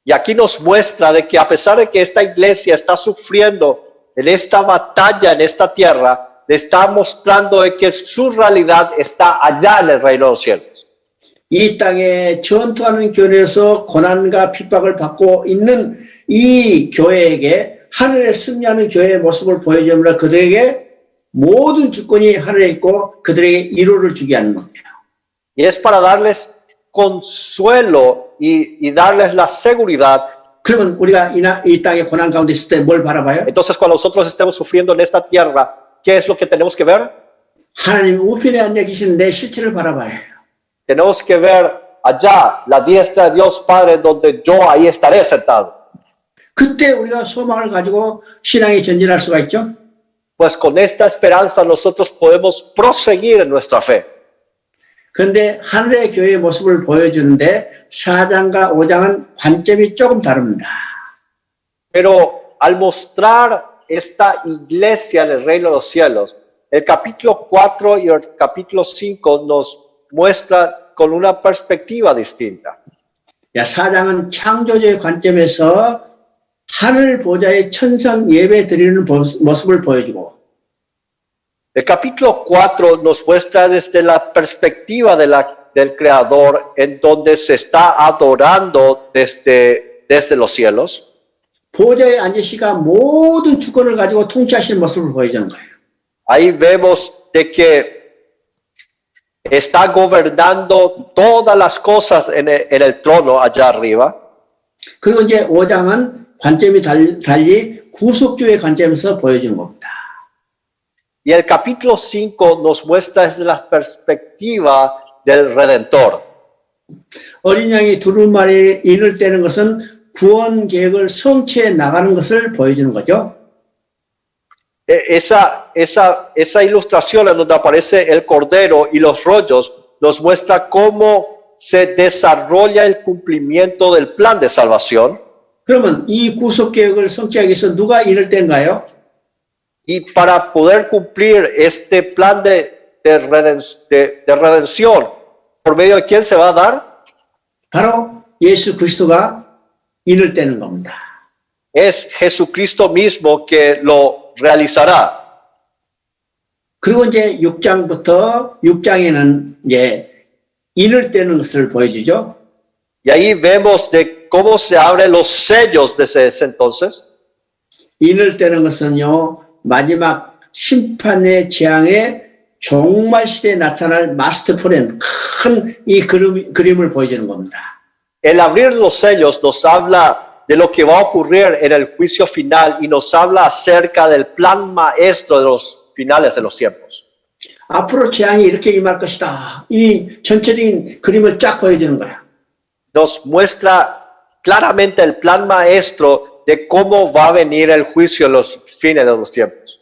Y aquí nos muestra de que a pesar de que esta iglesia está sufriendo en esta batalla en esta tierra, le está mostrando de que su realidad está allá en el reino de los cielos. 이 땅에 전투하는 교회에서 고난과 핍박을 받고 있는 이 교회에게 하늘에 승리하는 교회의 모습을 보여주므로 그들에게 모든 주권이 하늘에 있고 그들에게 위로를 주게 하는 겁니다. Y es para darles consuelo y darles la seguridad. 그러면 우리가 이 땅에 고난 가운데 있을 때 뭘 바라봐요? Entonces, cuando nosotros estemos sufriendo en esta tierra, ¿qué es lo que tenemos que ver? 하나님 우편에 앉아 계신 내 실체를 바라봐요. Tenemos que ver allá la diestra de Dios Padre, donde yo ahí estaré sentado. 그때 우리가 소망을 가지고 신앙에 전진할 수가 있죠. Pues con esta esperanza nosotros podemos proseguir en nuestra fe. 그런데 하늘의 교회의 모습을 보여주는데 4장과 5장은 관점이 조금 다릅니다. Pero al mostrar esta iglesia en el reino de los cielos, el capítulo 4 y el capítulo 5 nos muestra con una perspectiva distinta. 4장은 창조주의 관점에서 하늘 보좌의 천상 예배 드리는 모습을 보여주고 El capítulo 4 nos muestra desde la perspectiva del Creador, en donde se está adorando desde los cielos. 보좌에 앉으시가 모든 주권을 가지고 통치하시는 모습을 보여주는 거예요. Ahí vemos de que está gobernando todas las cosas en el trono allá arriba. 그리고 이제 5장은 관점이 달리 구속주의 관점에서 보여주는 겁니다. Y el capítulo 5 nos muestra desde la perspectiva del Redentor. 어린 양이 두루마리를 인을 떼는 것은 구원 계획을 성취해 나가는 것을 보여주는 거죠. Esa ilustración en donde aparece el cordero y los rollos nos muestra cómo se desarrolla el cumplimiento del plan de salvación. 그러면 이 구속 계획을 성취하기 위해서 누가 인을 뗀가요? Y para poder cumplir este plan de redención, ¿por medio de quién se va a dar? 바로 예수 그리스도가 인을 떼는 겁니다. Es Jesucristo mismo que lo realizará. 그리고 이제 6장에는 이제 인을 떼는 것을 보여주죠. Y ahí vemos de cómo se abren los sellos desde ese entonces. 인을 떼는 것은요, 마지막 심판의 재앙의 종말 시대에 나타날 마스터 플랜, 큰 이 그림을 보여주는 겁니다. El abrir los sellos nos habla de lo que va a ocurrir en el juicio final y nos habla acerca del plan maestro de los finales de los tiempos. 앞으로 재앙이 이렇게 임할 것이다. 이 전체적인 그림을 쫙 보여주는 거야. Nos muestra claramente el plan maestro de cómo va a venir el juicio en los fines de los tiempos.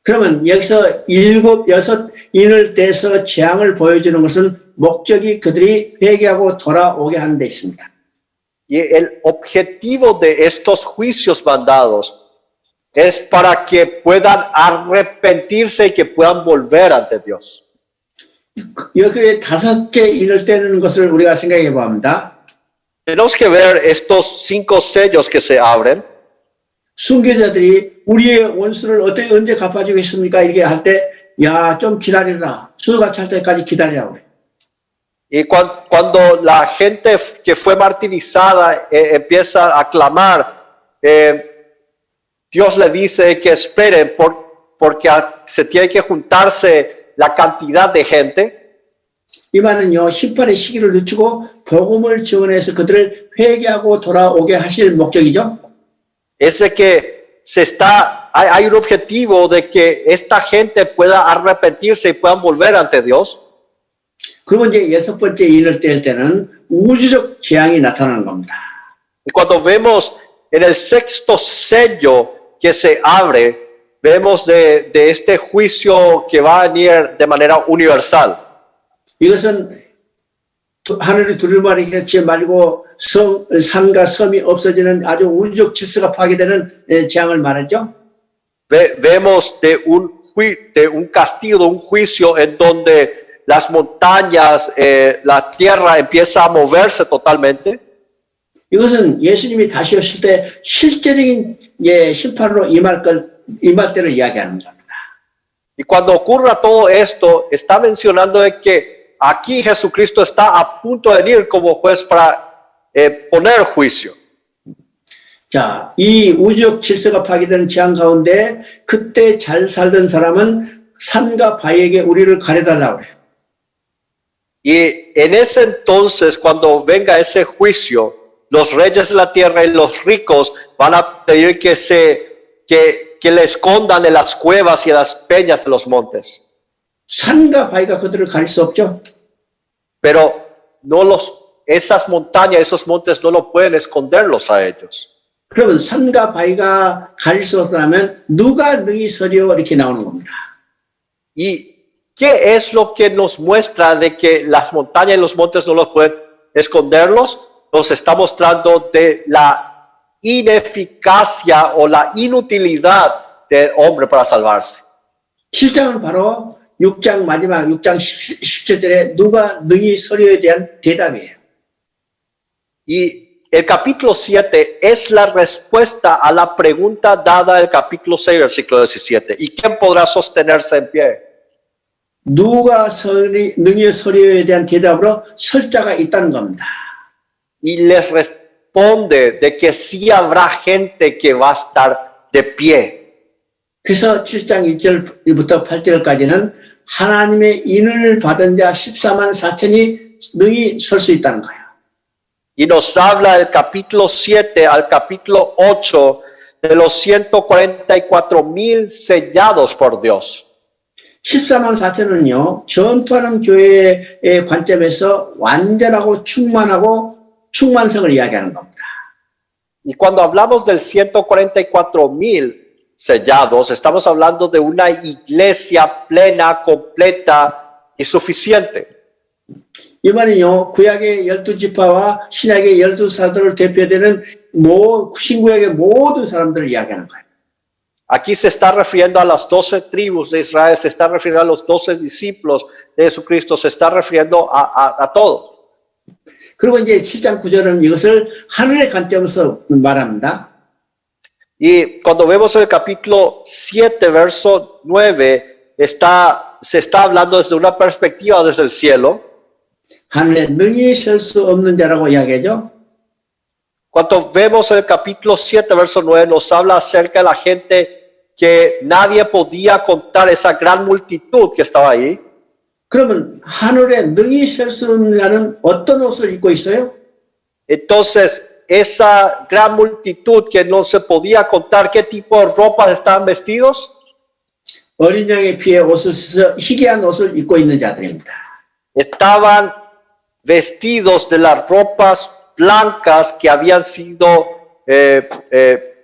그러면 여기서 7, 6 인을 떼서 재앙을 보여주는 것은 목적이 그들이 회개하고 돌아오게 하는 데 있습니다. Y el objetivo de estos juicios mandados es para que puedan arrepentirse y que puedan volver ante Dios. 여기에 5개 인을 떼는 것을 우리가 생각해 봅니다. Tenemos que ver estos 5 sellos que se abren. 순교자들이 우리의 원수를 어떻게 언제 갚아주겠습니까? 이렇게 할 때, 야, 좀 기다리라. 수가 찰 때까지 기다리라고 그래. Y cuando la gente que fue martirizada empieza a clamar, Dios le dice que esperen porque se tiene que juntarse la cantidad de gente. 이 말은요, 심판의 시기를 늦추고 복음을 지원해서 그들을 회개하고 돌아오게 하실 목적이죠. Es de que hay un objetivo de que esta gente pueda arrepentirse y puedan volver ante Dios. 그리고 이제 여섯 번째 인을 뗄 때는 우주적 재앙이 나타나는 겁니다. Y cuando vemos en el sexto sello que se abre, vemos de este juicio que va a venir de manera universal. 이것은 하늘이 두루마리같이 말고 산과 섬이 없어지는 아주 우주적 질서가 파괴되는 재앙을 말하죠. Vemos de un castigo, de un juicio en donde las montañas, la tierra empieza a moverse totalmente. 이것은 예수님이 다시 오실 때 실제적인 심판으로 임할 때를 이야기하는 겁니다. Y cuando ocurra todo esto, está mencionando de que aquí Jesucristo está a punto de venir como juez para poner juicio. 자, 이 우주적 질서가 파괴되는 재앙 가운데 그때 잘 살던 사람은 산과 바위에게 우리를 가려달라고 그래요. Y en ese entonces, cuando venga ese juicio, los reyes de la tierra y los ricos van a pedir que le escondan en las cuevas y en las peñas de los montes. 산과 바위가 그들을 가릴 수 없죠. Pero esas montañas, esos montes no lo pueden esconderlos a ellos. 그러면 산과 바위가 가릴 수 없다면 누가 능히 서리오 이렇게 나오는 겁니다. ¿Y qué es lo que nos muestra de que las montañas y los montes no los pueden esconderlos? Nos está mostrando de la ineficacia o la inutilidad del hombre para salvarse. 7장은 바로 6장 마지막 6장 10절에 누가 능히 서리오에 대한 대답이에요. Y el capítulo 7 es la respuesta a la pregunta dada del capítulo 6, versículo 17. ¿Y quién podrá sostenerse en pie? 누가 능히 서리오에 대한 대답으로 설 자가 있다는 겁니다. Y les responde de que sí habrá gente que va a estar de pie. 그래서 7장 1절부터 8절까지는 하나님의 인을 받은 자 14만 4천이 능히 설 수 있다는 거예요. Y nos habla del capítulo 7 al capítulo 8 de los 144,000 sellados por Dios. 14만 4천은요, 전투하는 교회의 관점에서 완전하고 충만하고 충만성을 이야기하는 겁니다. Y cuando hablamos del 144,000 sellados, estamos hablando de una iglesia plena, completa y suficiente. 이 말은요, 구약의 12지파와 신약의 12사도를 대표되는 신구약의 모든 사람들을 이야기하는 거예요. Aquí se está refiriendo a las 12 tribus de Israel, se está refiriendo a los 12 discípulos de Jesucristo, se está refiriendo a todos. 그리고 이제 7장 9절은 이것을 하늘의 관점에서 말합니다. Y cuando vemos el capítulo 7, verso 9, se está hablando desde una perspectiva desde el cielo. 하늘에 능히 설 수 없는 자라고 이야기하죠. Cuando vemos el capítulo 7, verso 9, nos habla acerca de la gente que nadie podía contar, esa gran multitud que estaba ahí. 그러면 하늘에 능히 설 수 없는 자는 어떤 옷을 입고 있어요? Entonces, esa gran multitud que no se podía contar, ¿qué tipo de ropas estaban vestidos? 어린 양의 피에 옷을 씻어 희귀한 옷을 입고 있는 자들입니다. Estaban vestidos de las ropas blancas que habían sido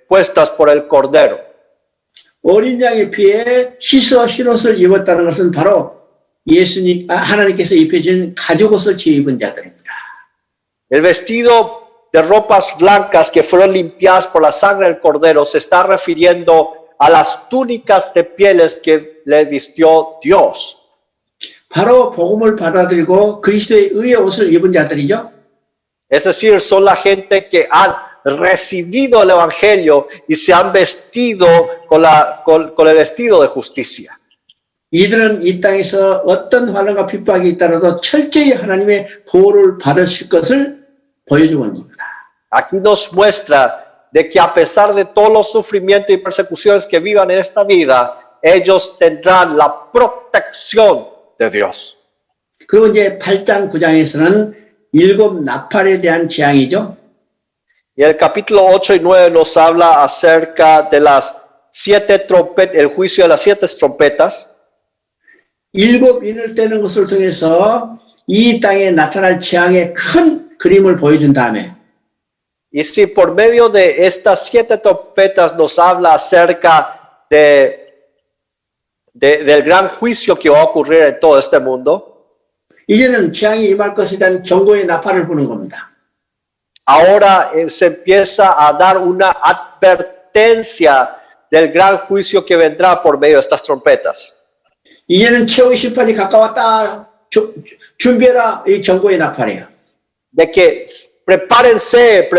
puestas por el Cordero. 어린 양의 피에 씻어 흰 옷을 입었다는 것은 바로 하나님께서 입혀준 가죽 옷을 입은 자들입니다. El vestido de ropas blancas que fueron limpiadas por la sangre del Cordero se está refiriendo a las túnicas de pieles que le vistió Dios. 바로 복음을 받아들이고 그리스도의 의의 옷을 입은 자들이죠. Es decir, son la gente que han recibido el evangelio y se han vestido con el vestido de justicia. 이들은 이 땅에서 어떤 환난과 핍박이 있더라도 철저히 하나님의 보호를 받으실 것을 보여주고 있는 겁니다. Aquí nos muestra de que a pesar de todos los sufrimientos y persecuciones que vivan en esta vida, ellos tendrán la protección de Dios. 그리고 이제 8장 9장에서는 일곱 나팔에 대한 재앙이죠. Y el capítulo 8 y 9 nos habla acerca de las 7 trompetas, el juicio de las 7 trompetas. 일곱 인을 떼는 것을 통해서 이 땅에 나타날 재앙의 큰 그림을 보여준 다음에 Y si por medio de estas 7 trompetas nos habla acerca del gran juicio que va a ocurrir en todo este mundo, 이제는 재앙이 임할 것에 대한 경고의 나팔을 부는 겁니다. ahora se empieza a dar una advertencia del gran juicio que vendrá por medio de estas trompetas. 이제는 최후의 심판이 가까웠다. 준비해라. 이 경고의 나팔이에요. De que prepárense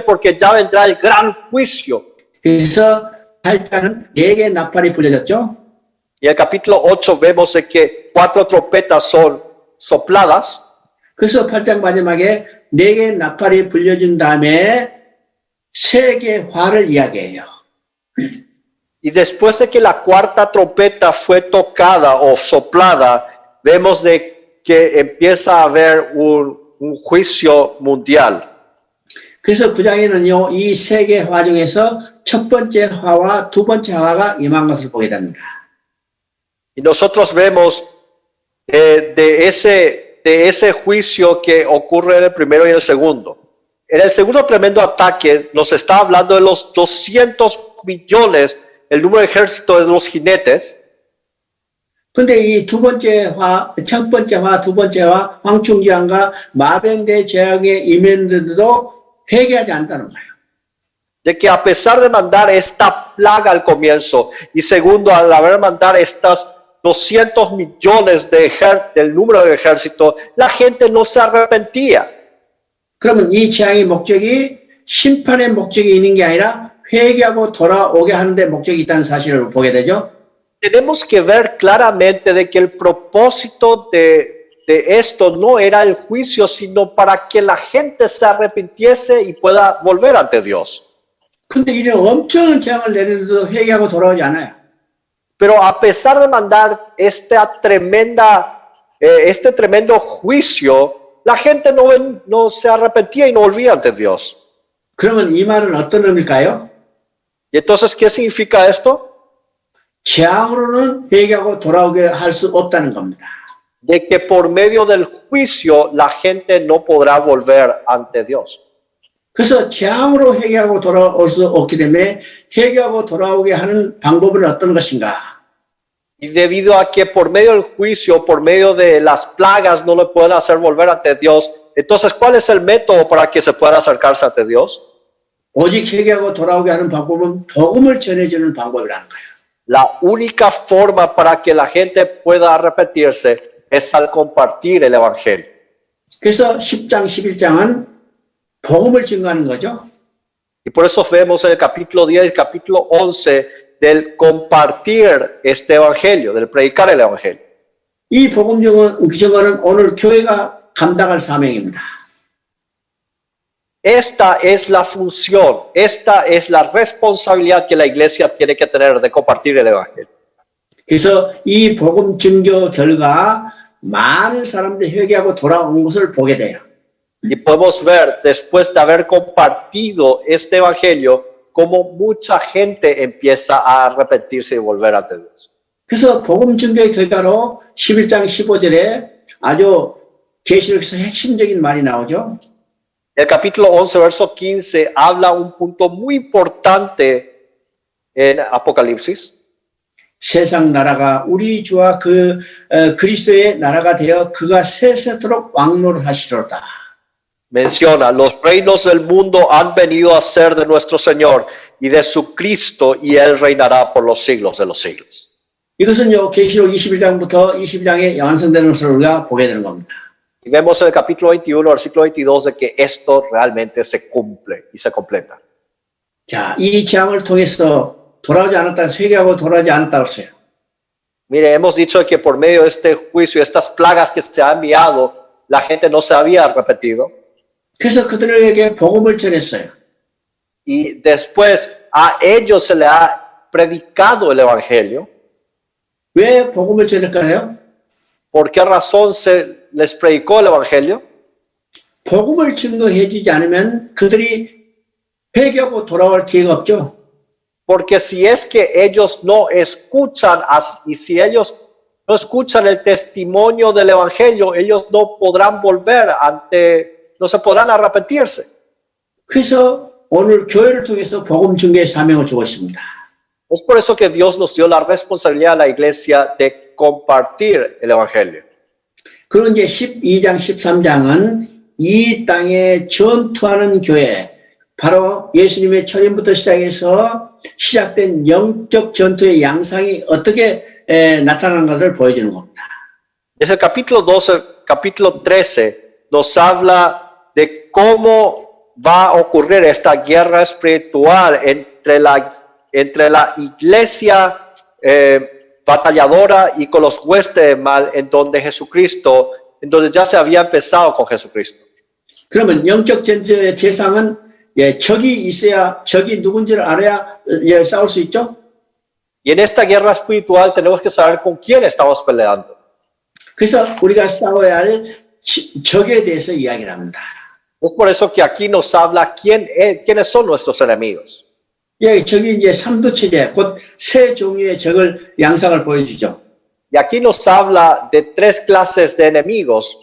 porque ya vendrá el gran juicio. 그래서 8장은 4개의 나팔이 불려졌죠. Y en el capítulo 8 vemos de que 4 trompetas son sopladas. 그래서 8장 마지막에 4개의 나팔이 불려진 다음에 3개의 화를 이야기해요. Y después de que la cuarta trompeta fue tocada o soplada, vemos de que empieza a haber un juicio mundial. 그래서 9장에는요, 이 3개의 화 중에서 첫 번째 화와 두 번째 화가 임한 것을 보게 됩니다. Y nosotros vemos de ese juicio que ocurre en el primero y en el segundo. En el segundo tremendo ataque nos está hablando de los 200 millones, el número de ejército de los jinetes. 근데 이 두 번째 화, 첫 번째 화, 두 번째 화, 황충기한과 마병대 재앙에 임했는데도 회개하지 않는다는 거예요. De que a pesar de mandar esta plaga al comienzo y segundo al haber mandar estas 200 millones del número de ejército, la gente no se arrepentía. 그러면 이 재앙의 목적이 심판의 목적이 있는 게 아니라 회개하고 돌아오게 하는데 목적이 있다는 사실을 보게 되죠. Tenemos que ver claramente de que el propósito de esto no era el juicio, sino para que la gente se arrepintiese y pueda volver ante Dios. 근데 이런 엄청난 재앙을 내리는데도 회개하고 돌아오지 않아요. Pero a pesar de mandar este tremendo juicio, la gente no se arrepentía y no volvía ante Dios. 그러면 이 말은 어떤 의미일까요? ¿Y entonces qué significa esto? 재앙으로는 회개하고 돌아오게 할 수 없다는 겁니다. De que por medio del juicio la gente no podrá volver ante Dios. 그래서 재앙으로 회개하고 돌아올 수 없기 때문에 회개하고 돌아오게 하는 방법은 어떤 것인가? Y debido a que por medio del juicio, por medio de las plagas no le pueden hacer volver ante Dios, entonces ¿cuál es el método para que se pueda acercarse ante Dios? 오직 회개하고 돌아오게 하는 방법은 복음을 전해주는 방법이라는 거예요. La única forma para que la gente pueda arrepentirse es al compartir el evangelio. 그래서 10장, 11장은 복음을 증거하는 거죠. Y por eso vemos en el capítulo 10 y el capítulo 11 del compartir este evangelio, del predicar el evangelio. 이 복음 증거는 오늘 교회가 감당할 사명입니다. Esta es la función, esta es la responsabilidad que la iglesia tiene que tener de compartir el evangelio. 그래서 이 복음 증거 결과 많은 사람들이 회개하고 돌아온 것을 보게 돼요. Y podemos ver, después de haber compartido este evangelio, cómo mucha gente empieza a arrepentirse y volver ante Dios. 그래서 복음 증거의 결과로 11장 15절에 아주 계시록에서 핵심적인 말이 나오죠. El capítulo 11, verso 15, habla un punto muy importante en Apocalipsis. 세상 나라가 우리 주와 그리스도의 나라가 되어 그가 세세토록 왕노를 하시리로다. Menciona, los reinos del mundo han venido a ser de nuestro Señor y de su Cristo, y Él reinará por los siglos de los siglos. 이것은요, 계시록 21장부터 22장에 완성되는 것을 우리가 보게 되는 겁니다. Y vemos en el capítulo 21, versículo 22, de que esto realmente se cumple y se completa. 자, 이 재앙을 통해서 돌아오지 않았다, 회개하고 돌아오지 않았다고 했어요. Mire, hemos dicho que por medio de este juicio, estas plagas que se han enviado, la gente no se había arrepentido. 그래서 그들에게 복음을 전했어요. Y después a ellos se les ha predicado el evangelio. 왜 복음을 전했까요? ¿Por qué razón se les predicó el evangelio? 복음을 증거해 주지 않으면 그들이 회개하고 돌아올 기회가 없죠. Porque si es que ellos no escuchan y si ellos no escuchan el testimonio del evangelio, ellos no podrán volver no se podrán arrepentirse. 그래서 오늘 교회를 통해서 복음 증거의 사명을 주고 있습니다. Es por eso que Dios nos dio la responsabilidad a la iglesia de compartir el evangelio. 그리고 이제 12장, 13장은 이 땅에 전투하는 교회, 바로 예수님의 초림부터 시작해서 시작된 영적 전투의 양상이 어떻게 나타나는가를 보여주는 겁니다. Desde el capítulo 12, capítulo 13, nos habla de cómo va a ocurrir esta guerra espiritual entre la iglesia batalladora y con los huestes de mal, en donde ya se había empezado con Jesucristo. 그러면 영적 전투의 대상은 적이 있어야 적이 누군지를 알아야 싸울 수 있죠. Y en esta guerra espiritual tenemos que saber con quién estamos peleando. 그래서 우리가 싸워야 할 적에 대해서 이야기를 합니다. Es por eso que aquí nos habla quiénes son nuestros enemigos. 예, 적이 이제 삼두체제, 곧 세 종류의 적을 양상을 보여주죠. Y aquí nos habla de tres clases de enemigos.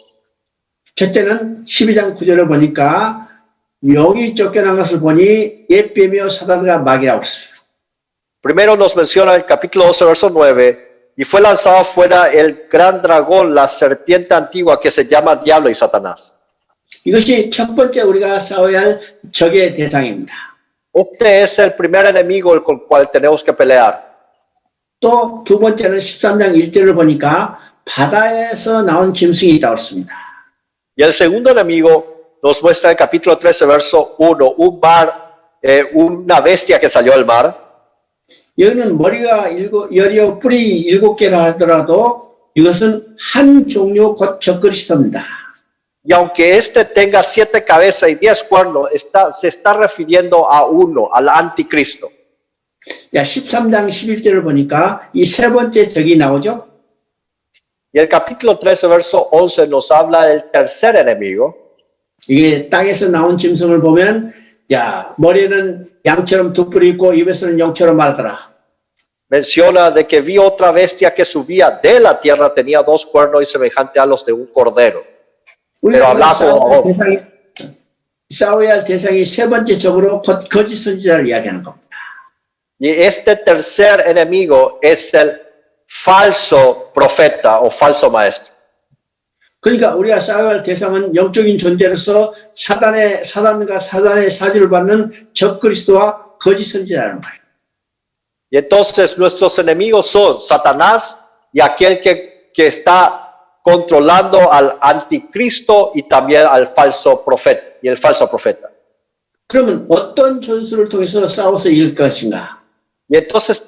첫째는 12장 9절을 보니까 영이 쫓겨난 것을 보니 옛뱀이요 사단과 마귀라고 했어요. Primero nos menciona el capítulo 12, verso 9, y fue lanzado fuera el gran dragón, la serpiente antigua que se llama Diablo y Satanás. 이것이 첫 번째 우리가 싸워야 할 적의 대상입니다. Este es el primer enemigo con el cual tenemos que pelear. 또 두 번째는 13장 1절을 보니까 바다에서 나온 짐승이 있다고 했습니다. Y el segundo enemigo nos muestra el capítulo 13, verso 1, una bestia que salió del mar. 여기는 머리가 10이요 뿔이 7개라 하더라도 이것은 한 종류 곧 적그리스도입니다. Y aunque este tenga 7 cabezas y 10 cuernos, se está refiriendo a uno, al anticristo. 야, 13장 11절을 보니까 이 세 번째 적이 나오죠. Y el capítulo 13, verso 11 nos habla del tercer enemigo. 이게 땅에서 나온 짐승을 보면 야, 머리는 양처럼 두 뿔이 있고 입에서는 용처럼 말더라. Menciona de que vi otra bestia que subía de la tierra, tenía 2 cuernos y semejante a los de un cordero. Pero hablaba como 싸워야 할 대상이 세 번째 적으로 거짓 선지자를 이야기하는 겁니다. Y este tercer enemigo es el falso profeta o falso maestro. 그러니까 우리가 싸워야 할 대상은 영적인 존재로서 사단과 사단의 사주를 받는 적그리스도와 거짓 선지자라는 거예요. Y entonces nuestros enemigos son Satanás y aquel que está controlando al anticristo y también al falso profeta y el falso profeta. 그러면 어떤 전술을 통해서 싸워서 이길 것인가? Y entonces,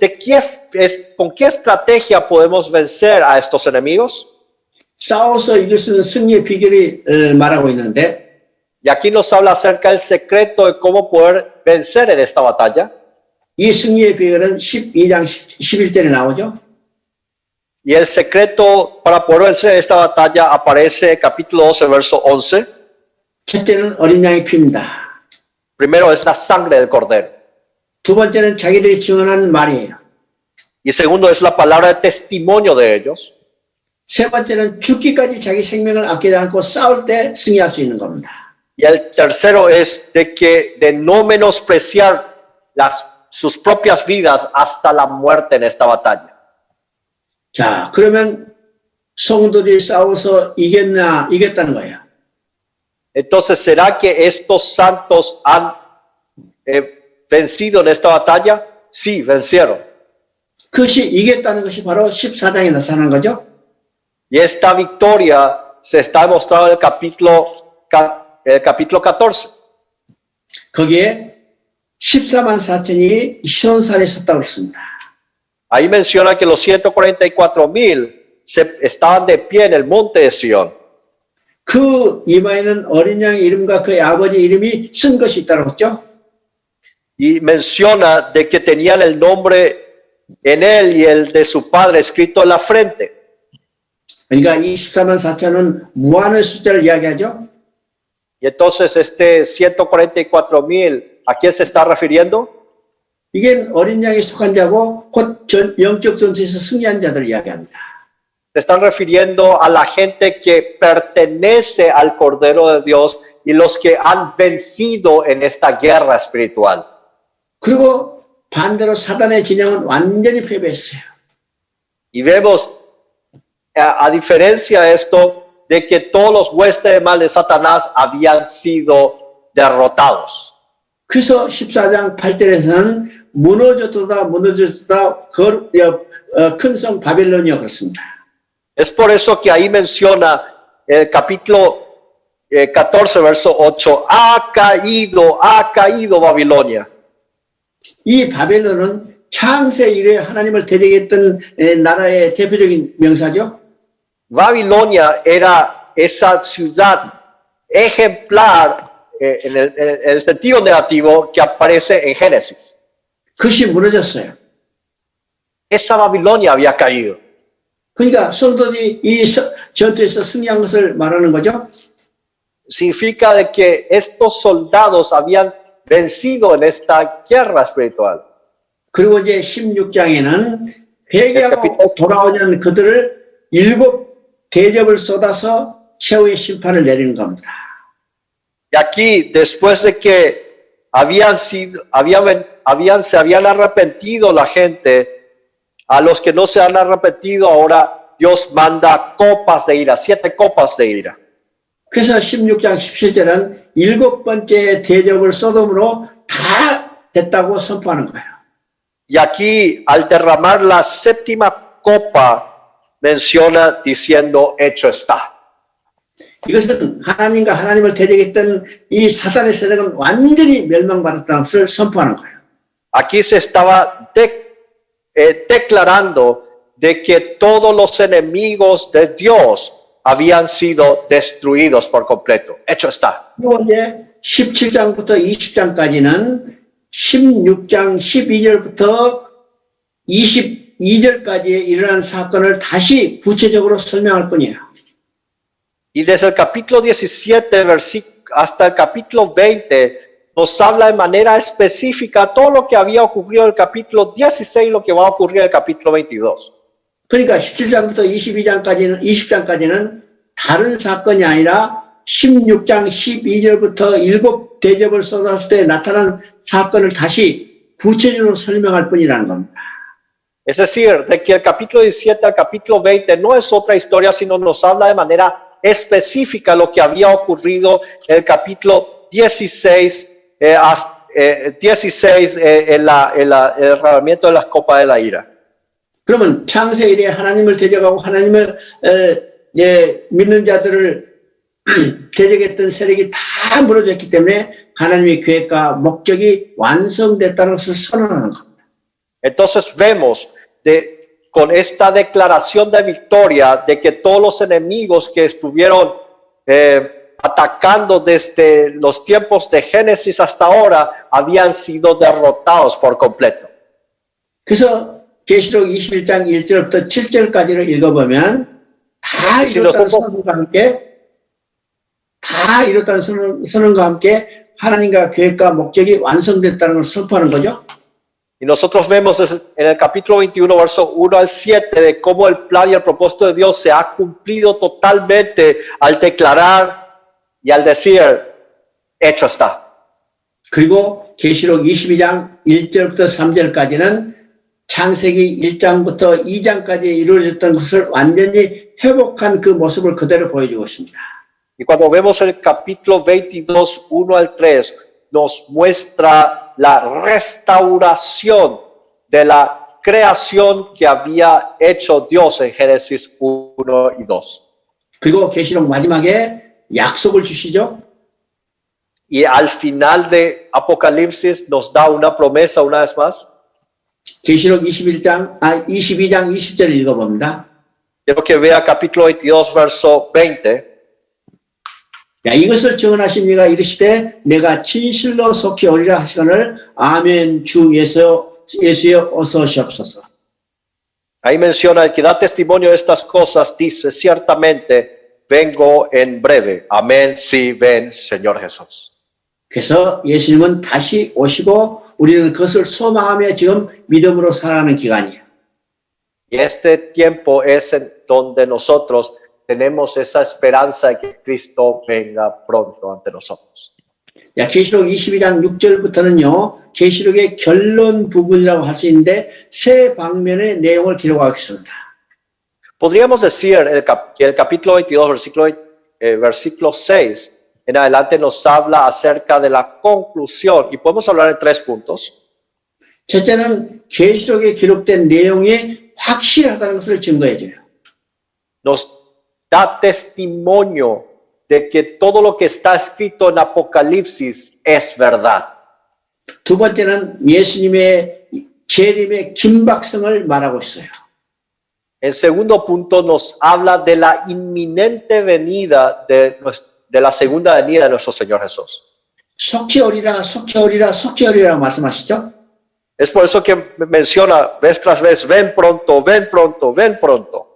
¿con qué estrategia podemos vencer a estos enemigos? 싸워서 이길 수 있는 승리의 비결이 말하고 있는데 Y aquí nos habla acerca del secreto de cómo poder vencer en esta batalla. 이 승리의 비결은 12장 11절에 나오죠. Y el secreto para poder vencer esta batalla aparece en capítulo 12, verso 11. 첫째는 어린 양의 피입니다. Primero es la sangre del cordero. 두 번째는 자기들이 증언한 말이에요. Y segundo es la palabra de testimonio de ellos. 세 번째는 죽기까지 자기 생명을 아끼지 않고 싸울 때 승리할 수 있는 겁니다. Y el tercero es de no menospreciar sus propias vidas hasta la muerte en esta batalla. 자, 그러면 성도들이 싸워서 이겼다는 거예요. Entonces, ¿será que estos santos han vencido en esta batalla? Sí, vencieron. 그것이 이겼다는 것이 바로 14장에 나타난 거죠. Y esta victoria se está demostrado en el capítulo 14. 거기에 14만 4천이 시온산에 섰다고 그랬습니다. Ahí menciona que los 144,000 estaban de pie en el monte de Sión. 그 이마에는 어린 양의 이름과 그의 아버지 이름이 쓴 것이 있다고 했죠. Y menciona de que tenían el nombre en él y el de su padre escrito en la frente. 그러니까 이 14만 4천은 무한의 숫자를 이야기하죠. Y entonces 144,000, ¿a quién se está refiriendo? 이게 어린 양에 속한 자고 곧 영적 전투에서 승리한 자들을 이야기합니다. Se están refiriendo a la gente que pertenece al Cordero de Dios y los que han vencido en esta guerra espiritual. 그리고 반대로 사단의 진영은 완전히 패배했어요. Y vemos, a diferencia de esto, de que todos los huestes de mal de Satanás habían sido derrotados. 그래서 14장 8절에서는 무너졌다 큰 성 바벨론이요 그렇습니다. Es por eso que ahí menciona el capítulo 14, verso 8, ha caído Babilonia. 이 바벨론은 창세 이래 하나님을 대적했던 나라의 대표적인 명사죠. Babilonia era esa ciudad ejemplar en el sentido negativo que aparece en Génesis. 그것이 무너졌어요. Esa Babilonia había caído. 그러니까 성도들이 이 전투에서 승리한 것을 말하는 거죠. Significa de que estos soldados habían vencido en esta guerra espiritual. 그리고 이제 16장에는 회개하고 돌아오는 그들을 7 대접을 쏟아서 최후의 심판을 내리는 겁니다. Y aquí, después de que se habían arrepentido la gente, a los que no se han arrepentido, ahora Dios manda copas de ira, 7 copas de ira. 그래서 16장 17절은 7번째 대접을 쏟음으로 다 됐다고 선포하는 거예요. Y aquí, al derramar la 7ª copa, menciona diciendo, hecho está. 이것은 하나님과 하나님을 대적했던 이 사단의 세력은 완전히 멸망받았다는 것을 선포하는 거예요. Aquí se estaba declarando de que todos los enemigos de Dios habían sido destruidos por completo. Hecho está. 그리고 이제 17장부터 20장까지는 16장 12절부터 22절까지에 일어난 사건을 다시 구체적으로 설명할 뿐이에요. Y desde el capítulo 17 hasta el capítulo 20 nos habla de manera específica todo lo que había ocurrido en el capítulo 16 y lo que va a ocurrir en el capítulo 22. 그러니까 17장부터 20장까지는 다른 사건이 아니라 16장 12절부터 7 대접을 쏟았을 때 나타난 사건을 다시 구체적으로 설명할 뿐이라는 겁니다. Es decir, de que el capítulo 17 al capítulo 20 no es otra historia, sino nos habla de manera específica lo que había ocurrido en el capítulo 16, en el derramamiento de las copas de la ira. 그러면 창세 이래 하나님을 대적하고 하나님을 믿는 자들을 대적했던 세력이 다 무너졌기 때문에 하나님의 계획과 목적이 완성됐다는 것을 선언하는 겁니다. Entonces vemos con esta declaración de victoria de que todos los enemigos que estuvieron atacando desde los tiempos de Génesis hasta ahora habían sido derrotados por completo. 그래서 계시록 21장 1절부터 7절까지를 읽어보면 다 이뤘다는 선언과 함께 하나님과 계획과 목적이 완성됐다는 것을 선포하는 거죠. Y nosotros vemos en el capítulo 21, verso 1 al 7, de cómo el plan y el propósito de Dios se ha cumplido totalmente al declarar y al decir, hecho está. 그리고 계시록 22장 1절부터 3절까지는 창세기 1장부터 2장까지 이루어졌던 것을 완전히 회복한 그 모습을 그대로 보여주고 있습니다. Y cuando vemos el capítulo 22, 1 al 3, nos muestra la restauración de la creación que había hecho Dios en Génesis 1 y 2. 그리고 계시록 마지막에 약속을 주시죠. Y al final de Apocalipsis nos da una promesa una vez más. 계시록 22장 20절 읽어봅니다. Quiero que vea capítulo 22, verso 20. 야, 이것을 증언하신 이가 이르시되 내가 진실로 속히 오리라 하시거늘 아멘 주 예수여 어서 오시옵소서. Ahí menciona el que da testimonio de estas cosas, dice ciertamente, vengo en breve. Amén, sí, ven, Señor Jesús. 그래서 예수님은 다시 오시고 우리는 그것을 소망하며 지금 믿음으로 살아가는 기간이에요. Y este tiempo es en donde nosotros tenemos esa esperanza de que Cristo venga pronto ante nosotros. 야, 계시록 22장 6절부터는요, 계시록의 결론 부분이라고 할 수 있는데 세 방면의 내용을 기록하겠습니다. Podríamos decir que el capítulo 22, versículo 6 en adelante nos habla acerca de la conclusión y podemos hablar en 3 puntos. 첫째는 계시록에 기록된 내용이 확실하다는 것을 증거해줘요. Nos da testimonio de que todo lo que está escrito en Apocalipsis es verdad. 두 번째는 예수님의 재림의 긴박성을 말하고 있어요. El segundo punto nos habla de la inminente venida de la segunda venida de nuestro Señor Jesús. 속히 오리라, 속히 오리라, 속히 오리라 말씀하시죠? Es por eso que menciona vez tras vez, ven pronto, ven pronto, ven pronto.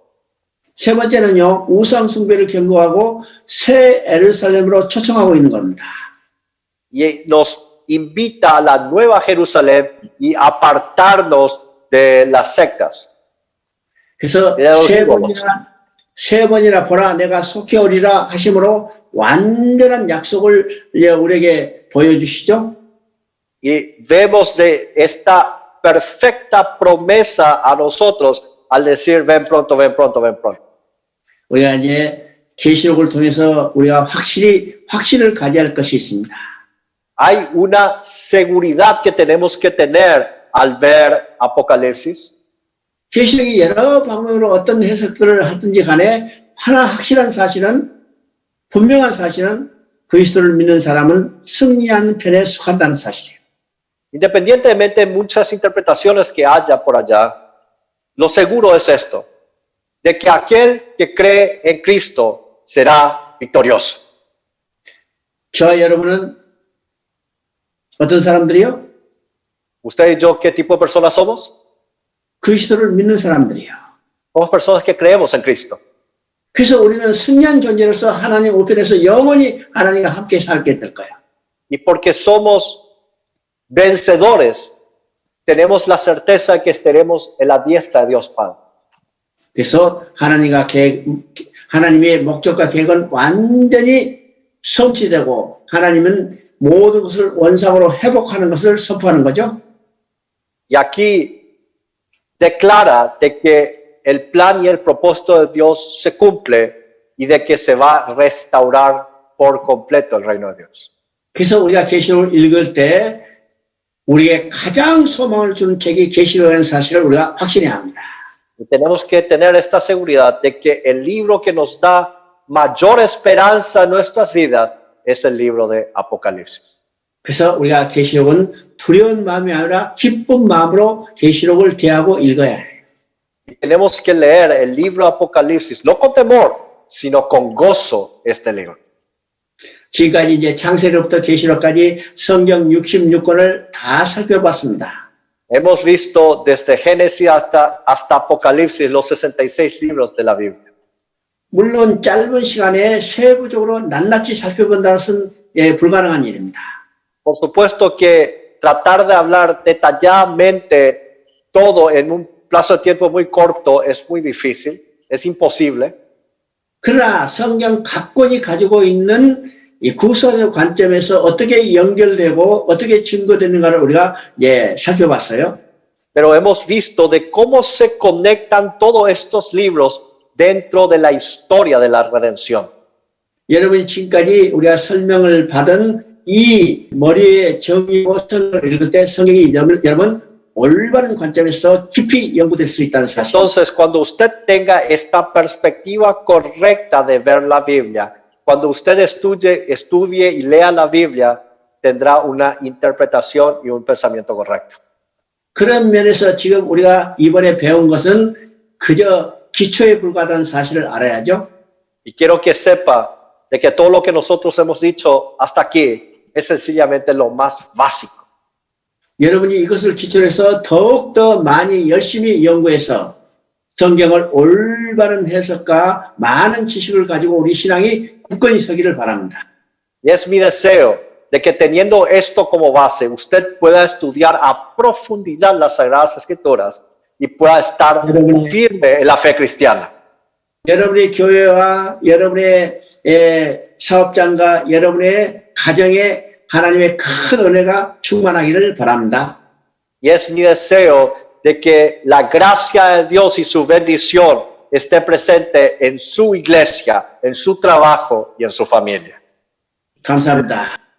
세 번째는요, 우상 숭배를 경고하고 새 예루살렘으로 초청하고 있는 겁니다. Y nos invita a la nueva Jerusalén y apartarnos de las sectas. 그래서 세 번이나 보라 내가 속히 오리라 하심으로 완전한 약속을 우리에게 보여주시죠. Y vemos de esta perfecta promesa a nosotros al decir ven pronto, ven pronto, ven pronto. 우리가 이제 계시록을 통해서 우리가 확신을 가져야 할 것이 있습니다. Hay una seguridad que tenemos que tener al ver Apocalipsis. 계시록이 여러 방면으로 어떤 해석들을 하든지 간에 하나 확실한 사실은 분명한 사실은 그리스도를 믿는 사람은 승리하는 편에 속한다는 사실이에요. Independientemente de muchas interpretaciones que haya por allá, lo seguro es esto, de que aquel que cree en Cristo será victorioso. 저와 여러분은 어떤 사람들이요? ¿Usted y yo qué tipo de personas somos? 그리스도를 믿는 사람들이요. Somos personas que creemos en Cristo. 그래서 우리는 승리한 존재로서 하나님 우편에서 영원히 하나님과 함께 살게 될 거예요. Y porque somos vencedores, tenemos la certeza de que estaremos en la diestra de Dios Padre. 그래서 하나님의 목적과 계획은 완전히 성취되고 하나님은 모든 것을 원상으로 회복하는 것을 선포하는 거죠. Y aquí declara de que el plan y el propósito de Dios se cumple y de que se va a restaurar por completo el reino de Dios. 그래서 우리가 계시록을 읽을 때 우리에게 가장 소망을 주는 책이 계시록이라는 사실을 우리가 확신해야 합니다. Y tenemos que tener esta seguridad de que el libro que nos da mayor esperanza en nuestras vidas es el libro de Apocalipsis. 그래서 우리가 계시록은 두려운 마음이 아니라 기쁜 마음으로 계시록을 대하고 읽어야 해요. Y tenemos que leer el libro de Apocalipsis, no con temor, sino con gozo este libro. 지금까지 이제 창세기부터 계시록까지 성경 66권을 다 살펴봤습니다. Hemos visto desde Génesis hasta Apocalipsis los 66 libros de la Biblia. 물론 짧은 시간에 세부적으로 낱낱이 살펴본다는 것은 불가능한 일입니다. Por supuesto que tratar de hablar detalladamente todo en un plazo de tiempo muy corto es muy difícil, es imposible. 그러나 성경 각 권이 가지고 있는 이 구성의 관점에서 어떻게 연결되고 어떻게 증거되는가를 우리가 살펴봤어요. Pero hemos visto de cómo se conectan todos estos libros dentro de la historia de la redención. 여러분이 지금까지 우리가 설명을 받은 이 머리의 정의고 성경을 읽을 때 성경이 여러분 올바른 관점에서 깊이 연구될 수 있다는 사실. Entonces, cuando usted tenga esta perspectiva correcta de ver la Biblia, cuando usted estudie y lea la Biblia, tendrá una interpretación y un pensamiento correcto. 그런 면에서 지금 우리가 이번에 배운 것은 그저 기초에 불과하다는 사실을 알아야죠. Y quiero que sepa de que todo lo que nosotros hemos dicho hasta aquí es sencillamente lo más básico. 여러분이 이것을 기초로 해서 더욱더 많이 열심히 연구해서 성경을 올바른 해석과 많은 지식을 가지고 우리 신앙이 굳건히 서기를 바랍니다. Y es mi deseo de que teniendo esto como base, usted pueda estudiar a profundidad las Sagradas Escrituras y pueda estar firme en la fe cristiana. 여러분의 교회와 여러분의 사업장과 여러분의 가정에 하나님의 큰 은혜가 충만하기를 바랍니다. Y es mi deseo de que la gracia de Dios y su bendición esté presente en su iglesia, en su trabajo y en su familia. 감사합니다.